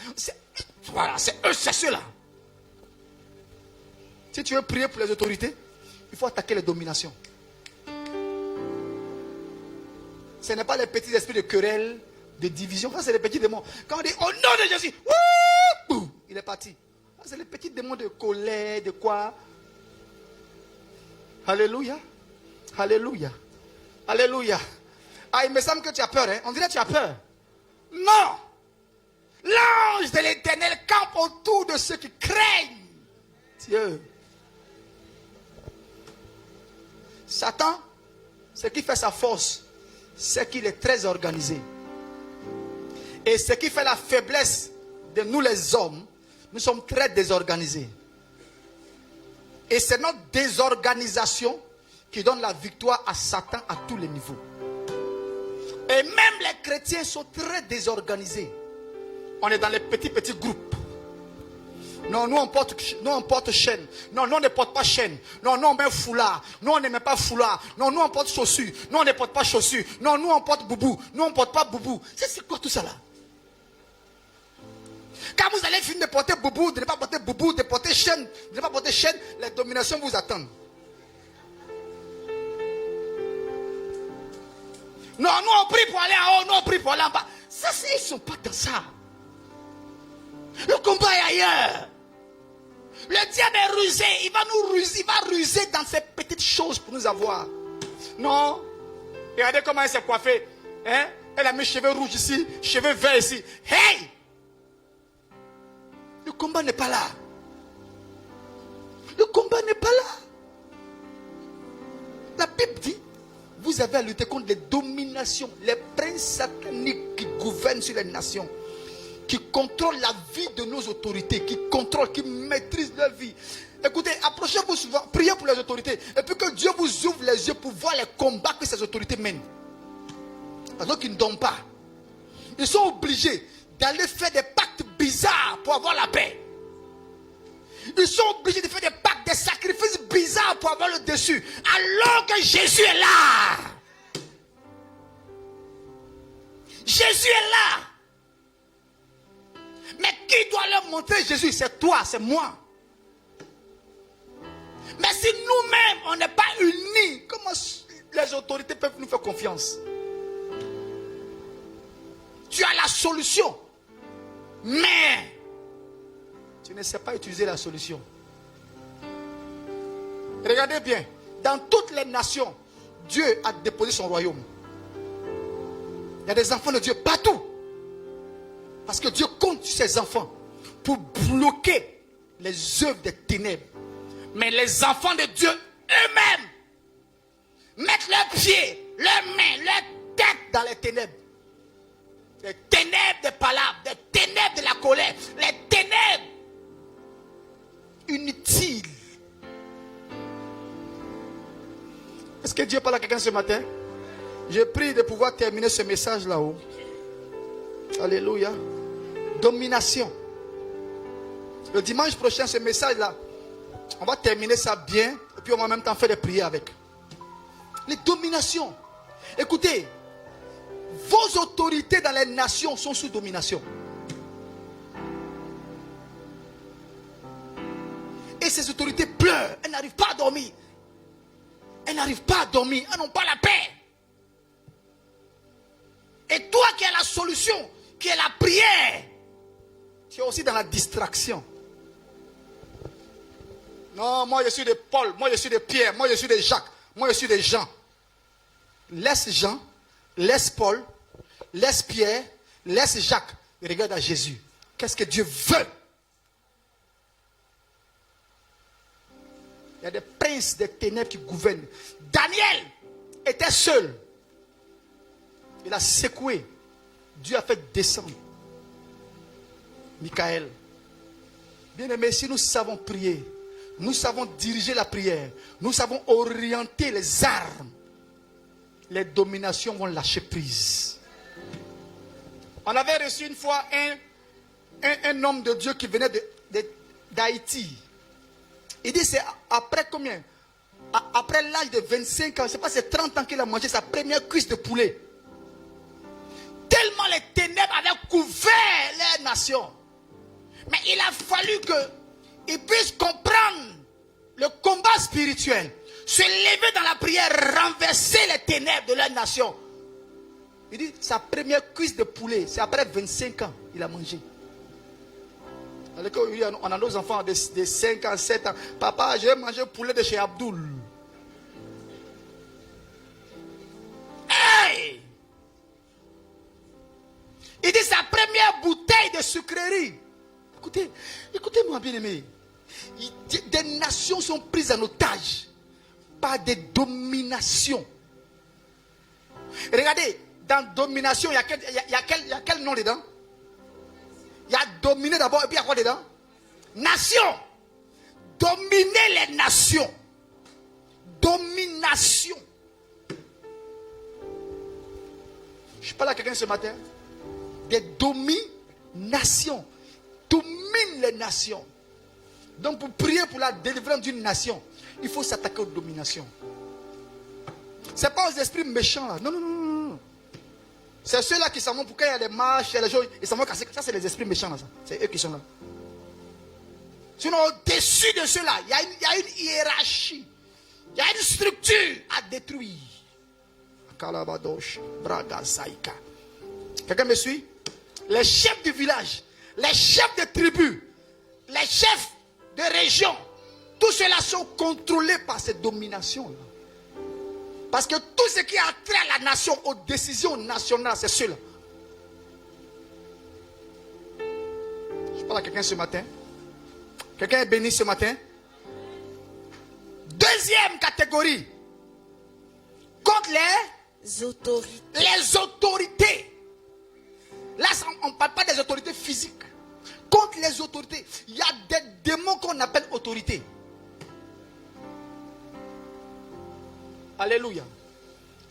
Speaker 3: Voilà, c'est eux, c'est ceux-là. Si tu veux prier pour les autorités, il faut attaquer les dominations. Ce n'est pas les petits esprits de querelle, de division. Ça, c'est les petits démons. Quand on dit au nom de Jésus, wouh, il est parti. Ça, c'est les petits démons de colère, de quoi? Alléluia. Alléluia. Alléluia. Ah, il me semble que tu as peur, hein? On dirait que tu as peur. Non. L'ange de l'Éternel campe autour de ceux qui craignent Dieu. Satan, ce qui fait sa force, c'est qu'il est très organisé. Et ce qui fait la faiblesse de nous les hommes, nous sommes très désorganisés. Et c'est notre désorganisation qui donne la victoire à Satan à tous les niveaux. Et même les chrétiens sont très désorganisés. On est dans les petits groupes. Non, nous on porte chaîne. Non, nous on ne porte pas chaîne. Non, nous on met foulard. Nous on ne met pas foulard. Non, nous on porte chaussures. Nous on ne porte pas chaussures. Non, nous on porte boubou. Nous on ne porte pas boubou. C'est quoi tout ça là? Quand vous allez finir de porter boubou, de ne pas porter boubou, de porter chaîne, de ne pas porter chaîne, les dominations vous attendent. Non, nous on prie pour aller en haut, nous on prie pour aller en bas. Ça, ils ne sont pas dans ça. Le combat est ailleurs. Le diable est rusé. Il va ruser dans ces petites choses pour nous avoir. Non. Regardez comment elle s'est coiffée. Hein? Elle a mis cheveux rouges ici, cheveux verts ici. Hey! Le combat n'est pas là. Le combat n'est pas là. La Bible dit, vous avez à lutter contre les dominations, les princes sataniques qui gouvernent sur les nations, qui contrôlent la vie de nos autorités, qui contrôlent, qui maîtrisent leur vie. Écoutez, approchez-vous souvent, priez pour les autorités, et puis que Dieu vous ouvre les yeux pour voir les combats que ces autorités mènent. Alors qu'ils ne dorment pas. Ils sont obligés d'aller faire des pactes bizarres pour avoir la paix. Ils sont obligés de faire des pactes, des sacrifices bizarres pour avoir le dessus. Alors que Jésus est là. Jésus est là. Mais qui doit leur montrer Jésus? C'est toi, c'est moi. Mais si nous-mêmes, on n'est pas unis, comment les autorités peuvent nous faire confiance? Tu as la solution. Mais tu ne sais pas utiliser la solution. Regardez bien. Dans toutes les nations, Dieu a déposé son royaume. Il y a des enfants de Dieu partout. Parce que Dieu compte sur ses enfants pour bloquer les œuvres des ténèbres. Mais les enfants de Dieu eux-mêmes mettent leurs pieds, leurs mains, leurs têtes dans les ténèbres. Les ténèbres des palabres, les ténèbres de la colère, les ténèbres inutiles. Est-ce que Dieu parle à quelqu'un ce matin? Je prie de pouvoir terminer ce message là-haut. Alléluia. Domination. Le dimanche prochain, ce message-là, on va terminer ça bien. Et puis on va en même temps faire des prières avec. Les dominations. Écoutez, vos autorités dans les nations sont sous domination. Et
Speaker 2: ces autorités pleurent. Elles n'arrivent pas à dormir. Elles n'arrivent pas à dormir. Elles n'ont pas la paix. Et toi qui as la solution, qui est la prière, tu es aussi dans la distraction. Non, moi je suis de Paul, moi je suis de Pierre, moi je suis de Jacques, moi je suis de Jean. Laisse Jean, laisse Paul, laisse Pierre, laisse Jacques. Et regarde à Jésus. Qu'est-ce que Dieu veut? Il y a des princes des ténèbres qui gouvernent. Daniel était seul. Il a secoué. Dieu a fait descendre Michael. Bien aimé, si nous savons prier, nous savons diriger la prière, nous savons orienter les armes, les dominations vont lâcher prise. On avait reçu une fois un homme de Dieu qui venait d'Haïti. Il dit c'est après combien? Après l'âge de 25 ans, je ne sais pas, c'est 30 ans qu'il a mangé sa première cuisse de poulet. Tellement les ténèbres avaient couvert les nations. Mais il a fallu qu'ils puissent comprendre le combat spirituel, se lever dans la prière, renverser les ténèbres de leur nation. Il dit, sa première cuisse de poulet, c'est après 25 ans, il a mangé. On a nos enfants de 5 ans, 7 ans. Papa, j'ai mangé poulet de chez Abdoul. Hey! Il dit sa première bouteille de sucrerie. Écoutez-moi bien aimé. Des nations sont prises en otage par des dominations. Regardez, dans domination, il y a quel nom dedans? Il y a dominer d'abord et puis il y a quoi dedans? Nation. Dominer les nations. Domination. Je parle à quelqu'un ce matin. Des dominations. Domine les nations. Donc pour prier pour la délivrance d'une nation, il faut s'attaquer aux dominations. Ce n'est pas aux esprits méchants là. Non, non, non, non. C'est ceux-là qui s'en vont pour qu'il y a des marches, il y a des choses, ils s'en vont casser. Ça, c'est les esprits méchants là. C'est eux qui sont là. Sinon, au-dessus de ceux-là, il y a une hiérarchie. Il y a une structure à détruire. Kalabadosh, Braga, Saïka. Quelqu'un me suit? Les chefs du village, les chefs de tribus, les chefs de région, tous ceux-là sont contrôlés par cette domination-là. Parce que tout ce qui a trait à la nation, aux décisions nationales, c'est ceux-là. Je parle à quelqu'un ce matin. Quelqu'un est béni ce matin. Deuxième catégorie. Contre les autorités. Là, on ne parle pas des autorités physiques. Contre les autorités, il y a des démons qu'on appelle autorités. Alléluia.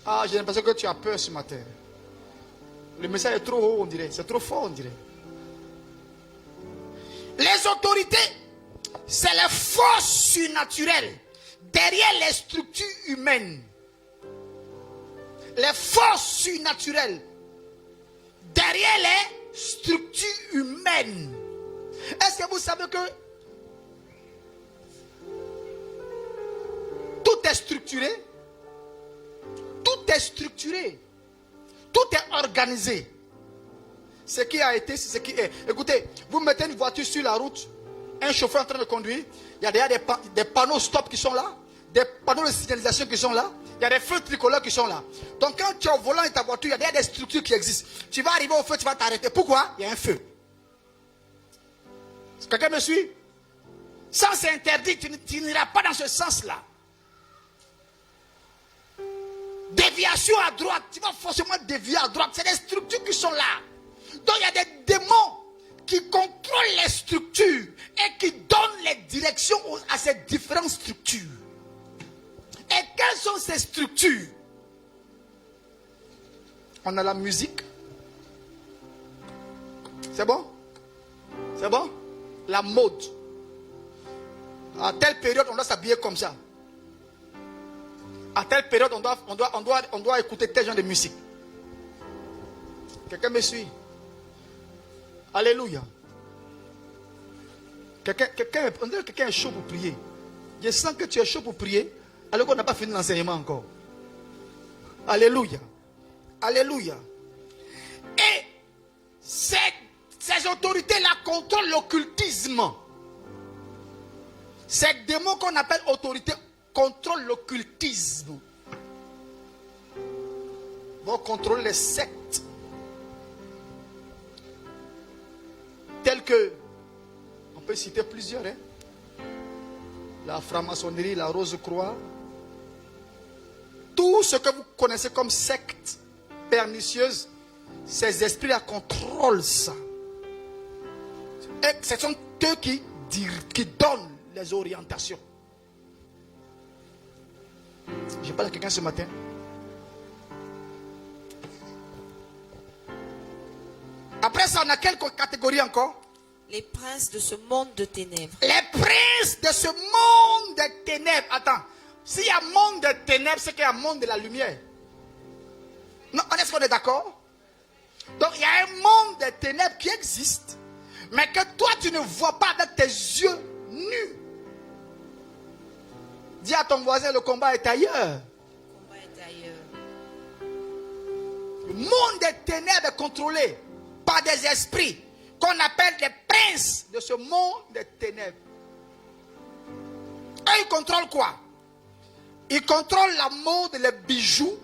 Speaker 2: Ah, j'ai l'impression que tu as peur ce matin. Le message est trop haut, on dirait. C'est trop fort, on dirait. Les autorités, c'est les forces surnaturelles derrière les structures humaines. Les forces surnaturelles derrière les structures humaines. Est-ce que vous savez que tout est structuré? Tout est structuré. Tout est organisé. Ce qui a été, c'est ce qui est. Écoutez, vous mettez une voiture sur la route, un chauffeur en train de conduire, il y a déjà des panneaux stop qui sont là, des panneaux de signalisation qui sont là, il y a des feux tricolores qui sont là. Donc quand tu es au volant de ta voiture, il y a déjà des structures qui existent. Tu vas arriver au feu, tu vas t'arrêter. Pourquoi? Il y a un feu. Quelqu'un me suit? Sens interdit, tu n'iras pas dans ce sens-là. Déviation à droite, tu vas forcément dévier à droite. C'est des structures qui sont là. Donc il y a des démons qui contrôlent les structures et qui donnent les directions à ces différentes structures. Et quelles sont ces structures? On a la musique. C'est bon? C'est bon? La mode. À telle période, on doit s'habiller comme ça. À telle période, on doit écouter tel genre de musique. Quelqu'un me suit? Alléluia. Quelqu'un est chaud pour prier. Je sens que tu es chaud pour prier alors qu'on n'a pas fini l'enseignement encore. Alléluia. Alléluia. Et ces autorités-là contrôlent l'occultisme. Ces démons qu'on appelle autorités contrôlent l'occultisme. Vont contrôler les sectes. Telles que, on peut citer plusieurs, hein? La franc-maçonnerie, la Rose-Croix. Tout ce que vous connaissez comme secte pernicieuse, ces esprits-là contrôlent ça. Et ce sont eux qui donnent les orientations. Je parle à quelqu'un ce matin. Après ça, on a quelques catégories encore.
Speaker 4: Les princes de ce monde de ténèbres.
Speaker 2: Les princes de ce monde de ténèbres. Attends. S'il y a monde de ténèbres, c'est qu'il y a un monde de la lumière. Non, est-ce qu'on est d'accord? Donc, il y a un monde de ténèbres qui existe, mais que toi, tu ne vois pas avec tes yeux nus. Dis à ton voisin, le combat est ailleurs.
Speaker 4: Le combat est ailleurs.
Speaker 2: Le monde des ténèbres est contrôlé par des esprits qu'on appelle les princes de ce monde des ténèbres. Et ils contrôlent quoi? Ils contrôlent la mode, les bijoux,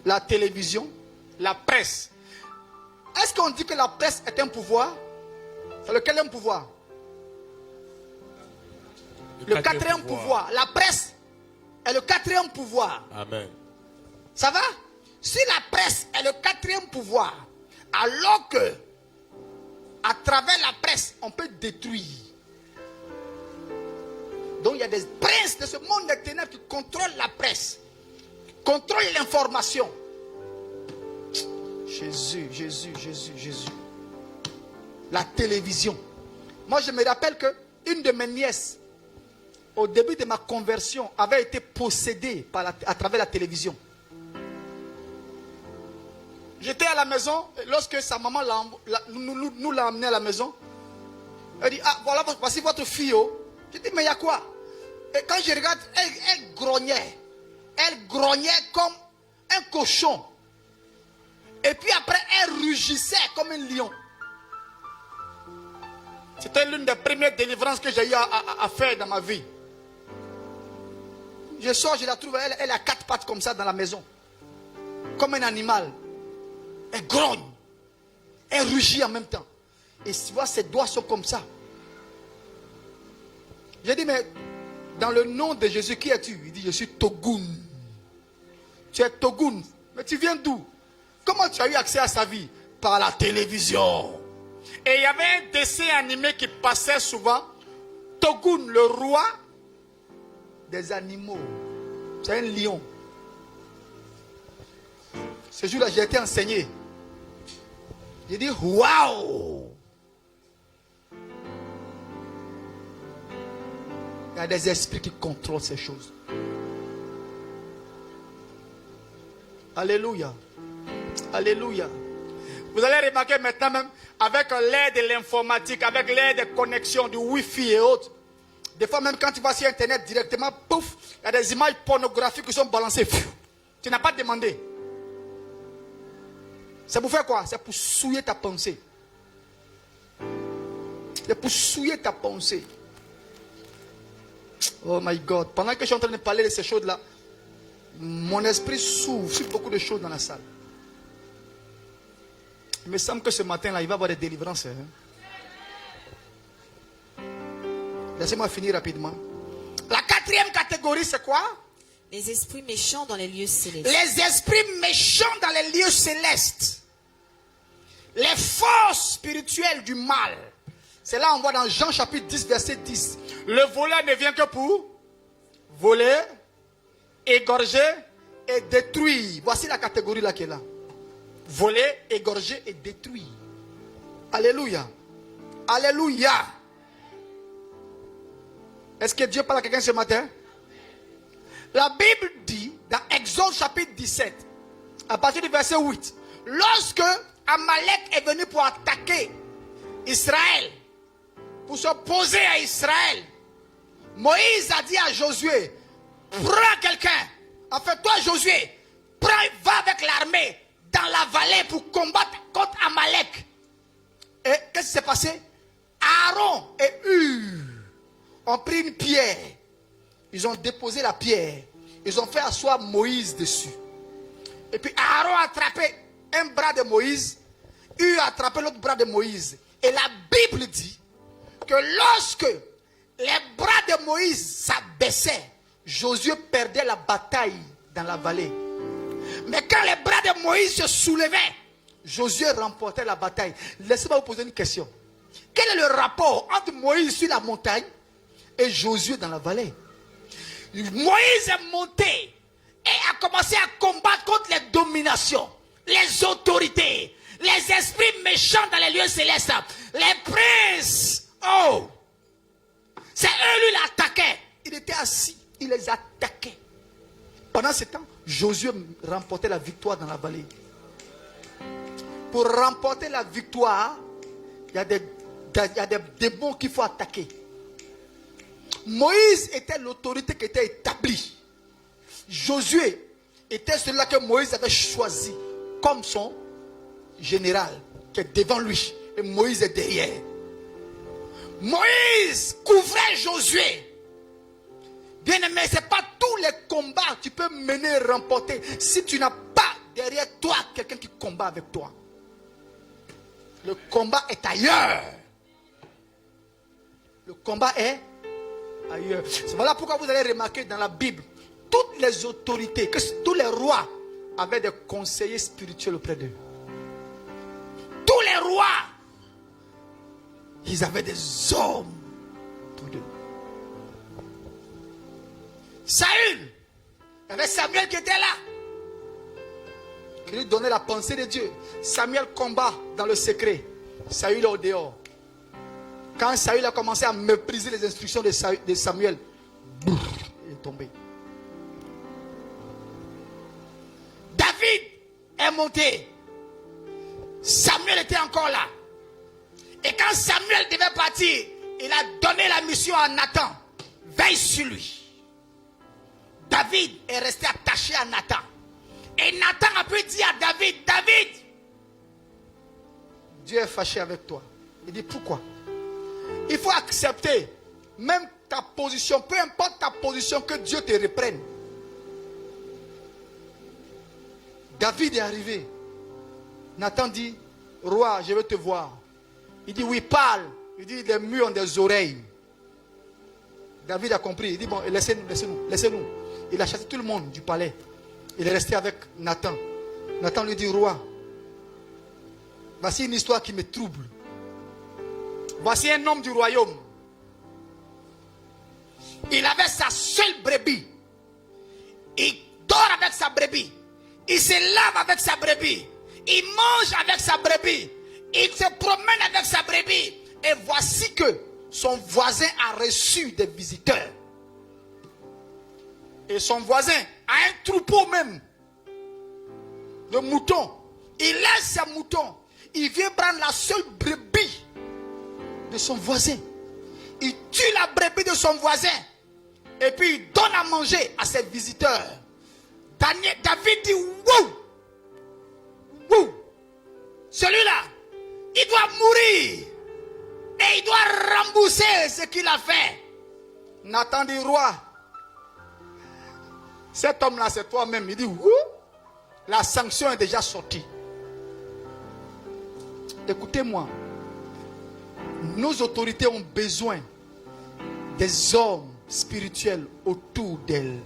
Speaker 2: la télévision, la presse. Est-ce qu'on dit que la presse est un pouvoir? C'est lequel est un pouvoir? Le quatrième pouvoir. La presse est le quatrième pouvoir.
Speaker 3: Amen.
Speaker 2: Ça va? Si la presse est le quatrième pouvoir, alors que à travers la presse, on peut détruire. Donc il y a des princes de ce monde des ténèbres qui contrôlent la presse, contrôlent l'information. Jésus. La télévision. Moi je me rappelle que une de mes nièces, au début de ma conversion, avait été possédée à travers la télévision. J'étais à la maison, et lorsque sa maman nous l'a amenée à la maison, elle dit, ah voilà, voici votre fille. Je dis, mais il y a quoi? Et quand je regarde, elle grognait. Elle grognait comme un cochon. Et puis après, elle rugissait comme un lion. C'était l'une des premières délivrances que j'ai eu à faire dans ma vie. Je sors, je la trouve, elle a 4 pattes comme ça dans la maison. Comme un animal. Elle grogne. Elle rugit en même temps. Et tu vois, ses doigts sont comme ça. J'ai dit, mais dans le nom de Jésus, qui es-tu? Il dit, je suis Togoun. Tu es Togoun. Mais tu viens d'où? Comment tu as eu accès à sa vie? Par la télévision. Et il y avait un dessin animé qui passait souvent. Togoun, le roi des animaux. C'est un lion. Ce jour-là, j'ai été enseigné. J'ai dit, waouh! Il y a des esprits qui contrôlent ces choses. Alléluia. Alléluia. Vous allez remarquer maintenant même, avec l'aide de l'informatique, avec l'aide des connexions, du Wi-Fi et autres, des fois même quand tu vas sur Internet directement, pouf, il y a des images pornographiques qui sont balancées. Tu n'as pas demandé. C'est pour faire quoi? C'est pour souiller ta pensée. C'est pour souiller ta pensée. Oh my God. Pendant que je suis en train de parler de ces choses-là, mon esprit s'ouvre sur beaucoup de choses dans la salle. Il me semble que ce matin-là, il va y avoir des délivrances. Hein? Laissez-moi finir rapidement. La 4e catégorie, c'est quoi?
Speaker 4: Les esprits méchants dans les lieux célestes.
Speaker 2: Les esprits méchants dans les lieux célestes. Les forces spirituelles du mal. C'est là on voit dans Jean chapitre 10, verset 10. Le voleur ne vient que pour voler, égorger et détruire. Voici la catégorie là qui est là. Voler, égorger et détruire. Alléluia. Alléluia. Est-ce que Dieu parle à quelqu'un ce matin? La Bible dit dans Exode chapitre 17, à partir du verset 8, lorsque Amalek est venu pour attaquer Israël, pour s'opposer à Israël, Moïse a dit à Josué, prends quelqu'un. Enfin, toi, Josué, va avec l'armée dans la vallée pour combattre contre Amalek. Et qu'est-ce qui s'est passé? Aaron et Hur ont pris une pierre. Ils ont déposé la pierre. Ils ont fait asseoir Moïse dessus. Et puis Aaron a attrapé un bras de Moïse. Hur a attrapé l'autre bras de Moïse. Et la Bible dit que lorsque les bras de Moïse s'abaissaient, Josué perdait la bataille dans la vallée. Mais quand les bras de Moïse se soulevaient, Josué remportait la bataille. Laissez-moi vous poser une question. Quel est le rapport entre Moïse sur la montagne et Josué dans la vallée? Moïse est monté et a commencé à combattre contre les dominations, les autorités, les esprits méchants dans les lieux célestes, les princes. Oh! C'est eux, lui, l'attaquaient. Il était assis, il les attaquait. Pendant ce temps, Josué remportait la victoire dans la vallée. Pour remporter la victoire, il y a des démons qu'il faut attaquer. Moïse était l'autorité qui était établie. Josué était celui-là que Moïse avait choisi comme son général, qui est devant lui. Et Moïse est derrière. Moïse couvrait Josué. Bien aimé, ce n'est pas tous les combats que tu peux mener et remporter si tu n'as pas derrière toi quelqu'un qui combat avec toi. Le combat est ailleurs. Le combat est ailleurs. C'est voilà pourquoi vous allez remarquer dans la Bible, toutes les autorités, que tous les rois avaient des conseillers spirituels auprès d'eux. Tous les rois, ils avaient des hommes autour d'eux. Saül, il y avait Samuel qui était là, qui lui donnait la pensée de Dieu. Samuel combat dans le secret. Saül est au dehors. Quand Saül a commencé à mépriser les instructions de Samuel, il est tombé. David est monté. Samuel était encore là. Et quand Samuel devait partir, il a donné la mission à Nathan. Veille sur lui. David est resté attaché à Nathan. Et Nathan a pu dire à David, David, Dieu est fâché avec toi. Il dit pourquoi? Il faut accepter même ta position, peu importe ta position, que Dieu te reprenne. David est arrivé. Nathan dit, roi, je veux te voir. Il dit, oui, parle. Il dit, les murs ont des oreilles. David a compris. Il dit, bon, laissez-nous. Il a chassé tout le monde du palais. Il est resté avec Nathan. Nathan lui dit, roi, voici une histoire qui me trouble. Voici un homme du royaume. Il avait sa seule brebis. Il dort avec sa brebis. Il se lave avec sa brebis. Il mange avec sa brebis. Il se promène avec sa brebis. Et voici que son voisin a reçu des visiteurs. Et son voisin a un troupeau même de moutons. Il laisse ses moutons. Il vient prendre la seule brebis de son voisin. Il tue la brebis de son voisin. Et puis il donne à manger à ses visiteurs. David dit, wouh! Wouh! Celui-là, il doit mourir. Et il doit rembourser ce qu'il a fait. Nathan dit, roi, cet homme-là, c'est toi-même. Il dit, wouh! La sanction est déjà sortie. Écoutez-moi. Nos autorités ont besoin des hommes spirituels autour d'elles.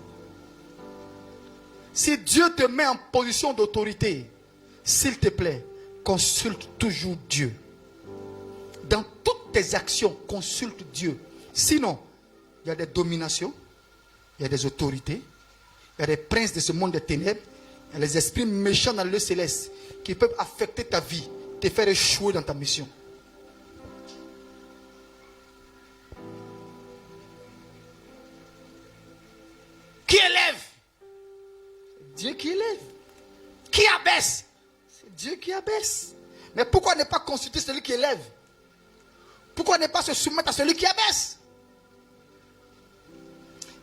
Speaker 2: Si Dieu te met en position d'autorité, s'il te plaît, consulte toujours Dieu. Dans toutes tes actions, consulte Dieu. Sinon, il y a des dominations, il y a des autorités, il y a des princes de ce monde des ténèbres, il y a les esprits méchants dans le lieu céleste qui peuvent affecter ta vie, te faire échouer dans ta mission. Qui élève? Dieu qui élève. Qui abaisse? C'est Dieu qui abaisse. Mais pourquoi ne pas consulter celui qui élève? Pourquoi ne pas se soumettre à celui qui abaisse?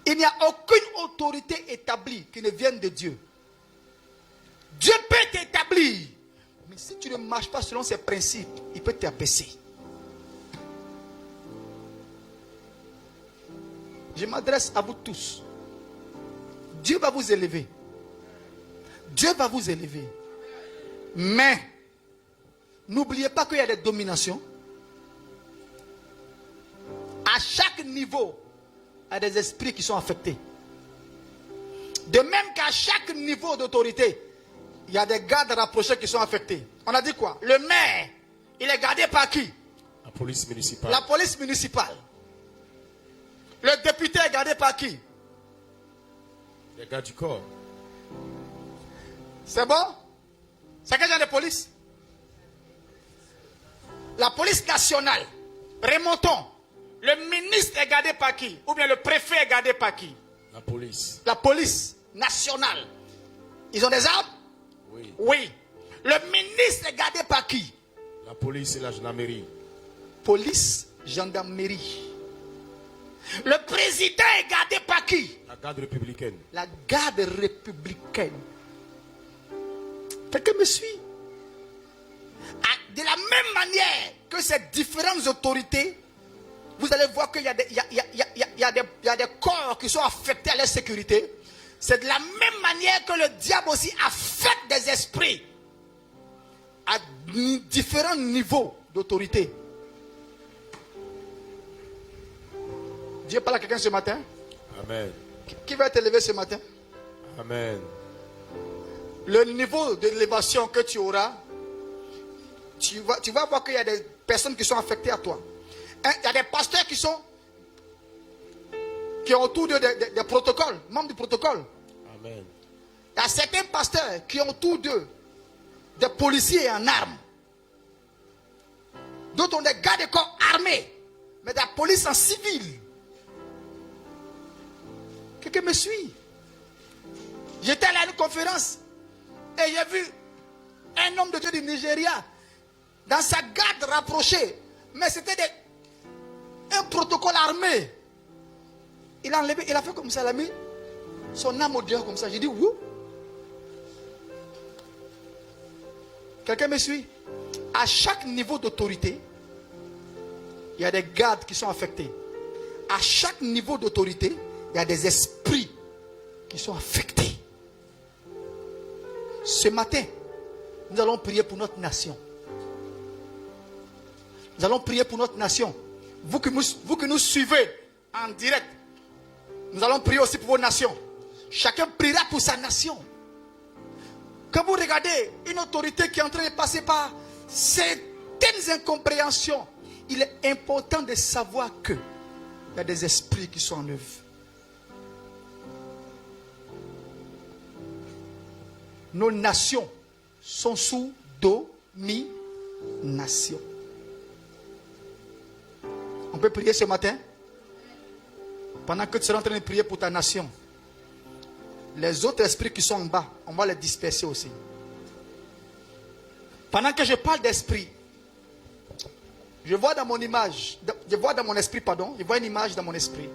Speaker 2: Il n'y a aucune autorité établie qui ne vienne de Dieu. Dieu peut t'établir. Mais si tu ne marches pas selon ses principes, il peut t'abaisser. Je m'adresse à vous tous. Dieu va vous élever. Dieu va vous élever. Mais, n'oubliez pas qu'il y a des dominations. À chaque niveau, il y a des esprits qui sont affectés. De même qu'à chaque niveau d'autorité, il y a des gardes rapprochés qui sont affectés. On a dit quoi? Le maire, il est gardé par qui?
Speaker 3: La police municipale.
Speaker 2: La police municipale. Le député est gardé par qui?
Speaker 3: Les gars du corps.
Speaker 2: C'est bon? C'est quel genre de police? La police nationale. Remontons. Le ministre est gardé par qui? Ou bien le préfet est gardé par qui?
Speaker 3: La police.
Speaker 2: La police nationale. Ils ont des armes?
Speaker 3: Oui.
Speaker 2: Oui. Le ministre est gardé par qui?
Speaker 3: La police et la gendarmerie.
Speaker 2: Police, gendarmerie. Le président est gardé par qui?
Speaker 3: La garde républicaine.
Speaker 2: La garde républicaine. Quelqu'un me suit? De la même manière que ces différentes autorités, vous allez voir qu'il y a des corps qui sont affectés à la sécurité. C'est de la même manière que le diable aussi affecte des esprits à différents niveaux d'autorité. Dieu parle à quelqu'un ce matin?
Speaker 3: Amen.
Speaker 2: Qui va t'élever ce matin?
Speaker 3: Amen.
Speaker 2: Le niveau d'élévation que tu auras, tu vas voir qu'il y a des personnes qui sont affectées à toi. Il y a des pasteurs qui ont autour d'eux des protocoles, membres du protocole.
Speaker 3: Amen.
Speaker 2: Il y a certains pasteurs qui ont autour d'eux des policiers en armes. D'autres ont des gardes corps armés, mais de la police en civil. Quelqu'un me suit? J'étais allé à une conférence et j'ai vu un homme de Dieu du Nigeria dans sa garde rapprochée, mais c'était un protocole armé. Il a enlevé, il a fait comme ça, il a mis son âme au dehors comme ça. J'ai dit, où? Quelqu'un me suit? À chaque niveau d'autorité, il y a des gardes qui sont affectés. À chaque niveau d'autorité, il y a des esprits qui sont affectés. Ce matin, nous allons prier pour notre nation. Nous allons prier pour notre nation. Vous que nous suivez en direct, nous allons prier aussi pour vos nations. Chacun priera pour sa nation. Quand vous regardez une autorité qui est en train de passer par certaines incompréhensions, il est important de savoir qu'il y a des esprits qui sont en œuvre. Nos nations sont sous domination. On peut prier ce matin? Pendant que tu seras en train de prier pour ta nation, les autres esprits qui sont en bas, on va les disperser aussi. Pendant que je parle d'esprit, je vois dans mon image, je vois dans mon esprit, pardon, je vois une image dans mon esprit.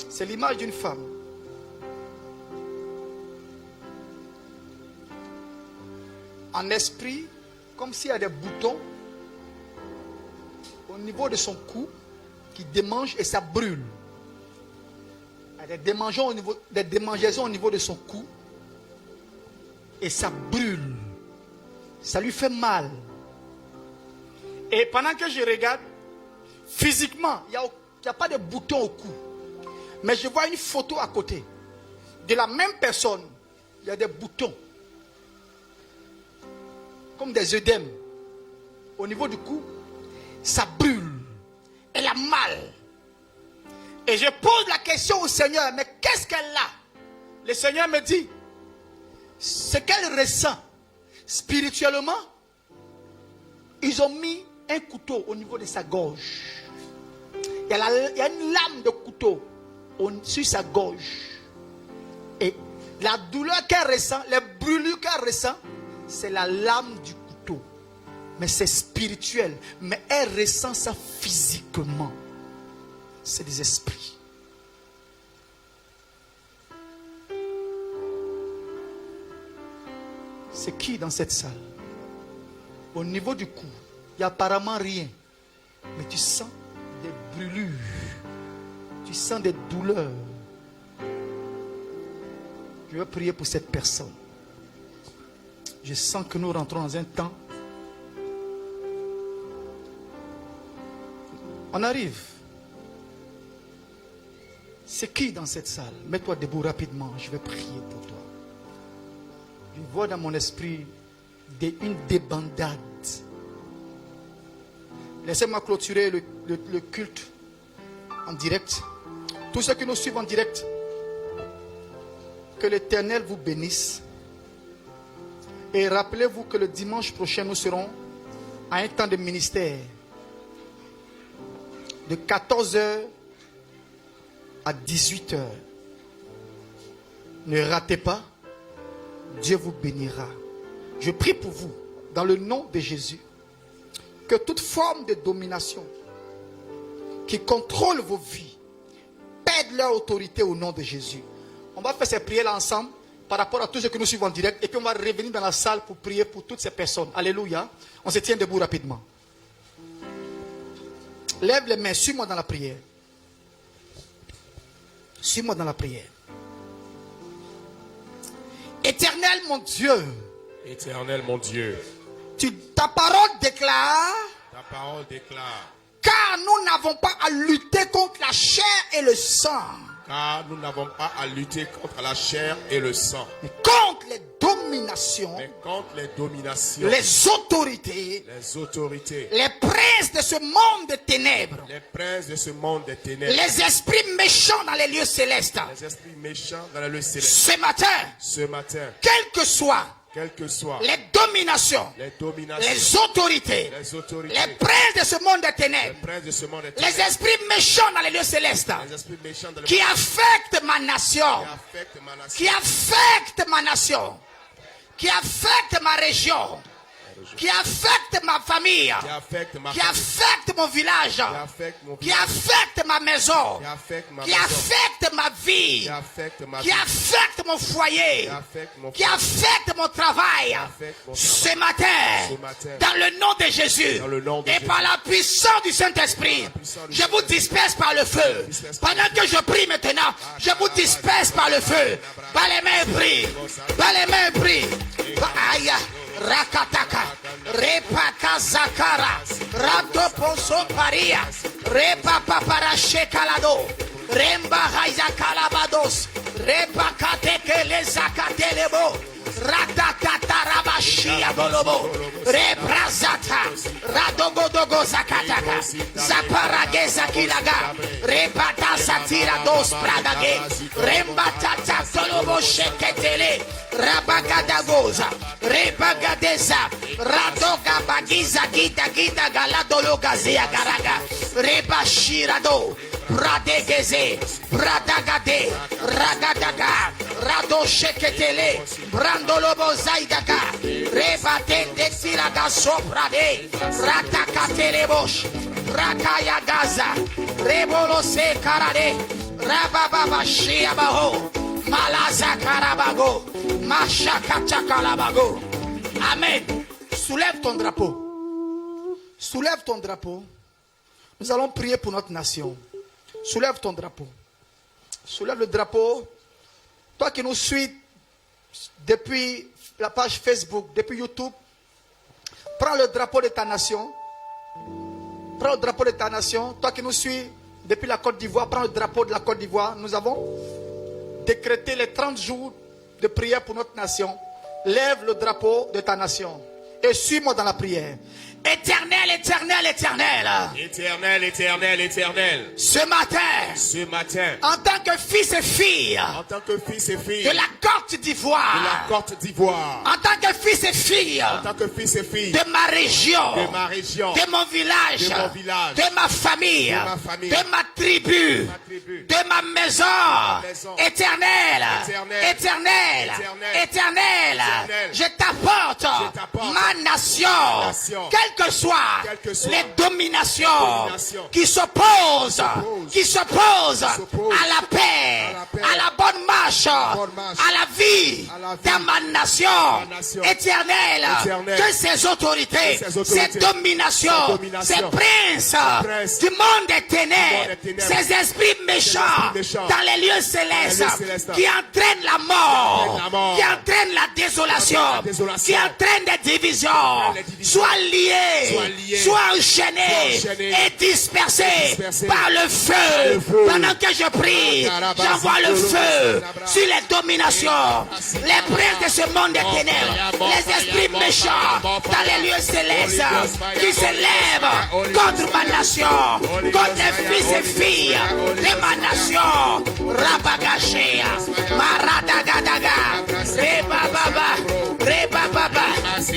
Speaker 2: C'est l'image d'une femme. En esprit, comme s'il y a des boutons au niveau de son cou qui démangent et ça brûle. Il y a des démangeaisons au niveau de son cou et ça brûle. Ça lui fait mal. Et pendant que je regarde, physiquement, il n'y a pas de bouton au cou. Mais je vois une photo à côté. De la même personne, il y a des boutons. Comme des œdèmes. Au niveau du cou, ça brûle. Elle a mal. Et je pose la question au Seigneur, mais qu'est-ce qu'elle a? Le Seigneur me dit, ce qu'elle ressent spirituellement, ils ont mis un couteau au niveau de sa gorge. Il y a une lame de couteau sur sa gorge. Et la douleur qu'elle ressent, les brûlures qu'elle ressent, c'est la lame du couteau. mais c'est spirituel. Mais elle ressent ça physiquement. C'est des esprits. C'est qui dans cette salle? Au niveau du cou, il n'y a apparemment rien. Mais tu sens des brûlures. Tu sens des douleurs. Je vais prier pour cette personne. Je sens que nous rentrons dans un temps. On arrive. C'est qui dans cette salle? Mets-toi debout rapidement. Je vais prier pour toi. Je vois dans mon esprit une débandade. Laissez-moi clôturer le culte en direct. Tous ceux qui nous suivent en direct, que l'Éternel vous bénisse. Et rappelez-vous que le dimanche prochain, nous serons à un temps de ministère de 14h à 18h. Ne ratez pas. Dieu vous bénira. Je prie pour vous, dans le nom de Jésus, que toute forme de domination qui contrôle vos vies perde leur autorité au nom de Jésus. On va faire ces prières-là ensemble par rapport à tous ceux que nous suivons en direct. Et puis on va revenir dans la salle pour prier pour toutes ces personnes. Alléluia. On se tient debout rapidement. Lève les mains, suis-moi dans la prière. Suis-moi dans la prière. Éternel mon Dieu.
Speaker 3: Éternel mon Dieu.
Speaker 2: Ta parole déclare.
Speaker 3: Ta parole déclare.
Speaker 2: Car nous n'avons pas à lutter contre la chair et le sang.
Speaker 3: Car nous n'avons pas à lutter contre la chair et le sang.
Speaker 2: Mais contre les dominations.
Speaker 3: Mais contre les dominations.
Speaker 2: Les autorités.
Speaker 3: Les autorités.
Speaker 2: Les princes de ce monde de ténèbres.
Speaker 3: Les princes de ce monde de ténèbres.
Speaker 2: Les esprits méchants dans les lieux célestes.
Speaker 3: Les esprits méchants dans les lieux célestes.
Speaker 2: Ce matin. Quel que soit les dominations, les autorités, les princes de ce monde des ténèbres, les esprits méchants dans les lieux célestes, qui affectent ma nation, qui affectent ma nation, qui affectent ma région, qui affecte ma famille, qui affecte mon village, qui affecte ma maison, qui affecte ma vie, qui affecte mon foyer, qui affecte mon travail. Ce matin, dans le nom de Jésus et par la puissance du Saint-Esprit, je vous disperse par le feu. Pendant que je prie maintenant, je vous disperse par le feu. Par les mains pris, par les mains pris. Aïe. Rakataka, Repaka Zakara, Radoponso Paria, Repa Paparache Calado, Remba Haiza Calabados, Repaka Tekele Zakatelebo, Ratatatarabashia Bolobo, Reprazata, Radogodogo Zakataka, Zaparageza Kilaga, Repata Satira dos Pradage, Rembatata Tolobo Sheketele, Rabagadagoza, Rebagadeza, Radoga Bagiza Gita Gita Galadolo Gazia Garaga, Rebashirado, Pradegeze, Pradagade, Ragadaga, Rado Sheketele, Brandolobo Zaidaga, Rebatende Tiraga Soprade, Ratakatelebosh, Rakaya Gaza, Rebolose Karade, Rababa Shiabaho, Malaza Karabago, Machakachakalabago. Amen. Soulève ton drapeau. Soulève ton drapeau. Nous allons prier pour notre nation. Soulève ton drapeau. Soulève le drapeau. Toi qui nous suis depuis la page Facebook, depuis YouTube, prends le drapeau de ta nation. Prends le drapeau de ta nation. Toi qui nous suis depuis la Côte d'Ivoire, prends le drapeau de la Côte d'Ivoire. Nous avons décrété les 30 jours de prière pour notre nation. Lève le drapeau de ta nation et suis-moi dans la prière. Éternel, éternel, éternel.
Speaker 3: Éternel, éternel, éternel.
Speaker 2: Ce matin, en tant que fils et fille
Speaker 3: en tant que fils et fille
Speaker 2: de la Côte d'Ivoire,
Speaker 3: de la Côte d'Ivoire,
Speaker 2: en tant que fils et fille
Speaker 3: en tant que fils et fille
Speaker 2: de ma région,
Speaker 3: de
Speaker 2: mon village,
Speaker 3: de mon village,
Speaker 2: de ma famille, de ma tribu, de ma maison, éternel, éternel, éternel, je t'apporte ma nation, quelles que soient les dominations qui s'opposent à la paix, à la bonne marche, à la vie de ma nation éternelle, que ces autorités, ces dominations, ces princes du monde des ténèbres, ces esprits méchants dans les lieux célestes qui entraînent la mort, qui entraînent la désolation, qui entraînent des divisions, soient liés, soient enchaînés et dispersés par le feu. Pendant que je prie, j'envoie le feu sur les dominations, les princes de ce monde des ténèbres, les esprits méchants dans les lieux célestes qui s'élèvent contre ma nation, contre les fils et filles de ma nation. Rabagashea, Maradagadaga, Rebababa,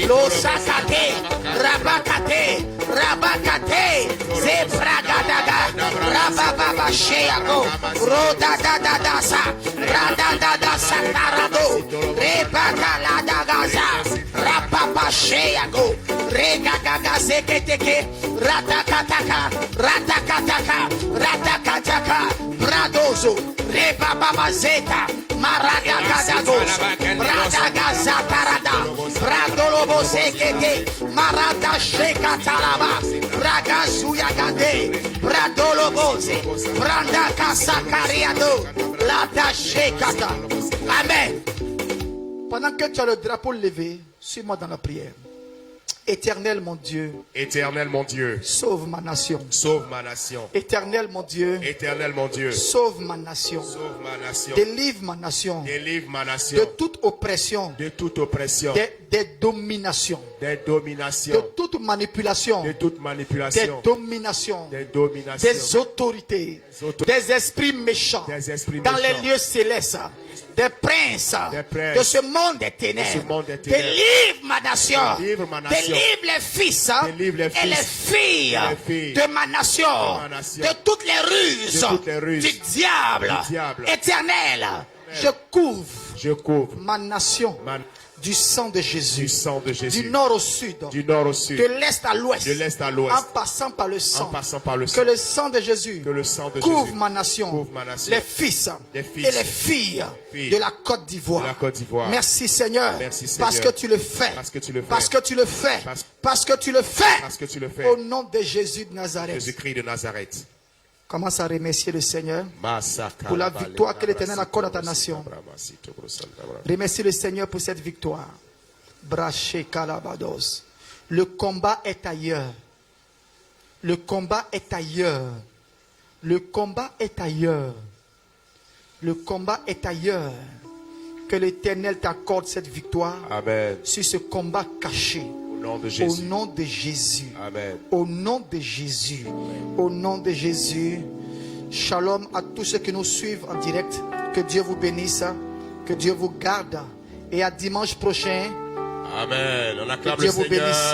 Speaker 2: Losakate, Rabakate, Zebragadaga, Rabababa Sheago, Rodadadadasa, Radadadasa Tarado, Rebagaladagaza, Rapapa Sheago, Regagagazeketeke, Ratakataka, Bradozo, Rebababazeta, Maradagazagos, Bradagazatarada, Bradolobo Sekete, Marada Shekataraba, Bragazuyagade, Bradoloboze, Brandaka Sakariado, Lada Shekata. Amen. Pendant que tu as le drapeau levé, suis-moi dans la prière. Éternel mon Dieu,
Speaker 3: sauve ma nation.
Speaker 2: Éternel mon Dieu, sauve ma nation. Délivre ma nation de toute oppression, des dominations, de toute manipulation, des dominations, des autorités, des esprits méchants dans les lieux célestes, des princes de ce monde des ténèbres. Délivre ma nation, délivre les fils et les filles de ma nation, de toutes les ruses du diable éternel. Je couvre ma nation du sang de Jésus, du nord au sud, de l'est à l'ouest, en passant par le sang. Que le sang de Jésus couvre ma nation, les fils et les filles de la Côte d'Ivoire. Merci Seigneur, parce que tu le fais, parce que tu le fais, parce que tu le fais, au nom de Jésus de Nazareth. Commence à remercier le Seigneur pour la victoire que l'Éternel accorde à ta nation. Remercie le Seigneur pour cette victoire. Braché Kalabados. Le combat est ailleurs. Le combat est ailleurs. Le combat est ailleurs. Le combat est ailleurs. Que l'Éternel t'accorde cette victoire.
Speaker 3: Amen.
Speaker 2: Sur ce combat caché. Au nom de Jésus.
Speaker 3: Amen.
Speaker 2: Au nom de Jésus. Amen. Au nom de Jésus. Shalom à tous ceux qui nous suivent en direct. Que Dieu vous bénisse. Que Dieu vous garde. Et à dimanche prochain.
Speaker 3: Amen. On acclame
Speaker 2: que Dieu
Speaker 3: le
Speaker 2: vous
Speaker 3: Seigneur.
Speaker 2: bénisse.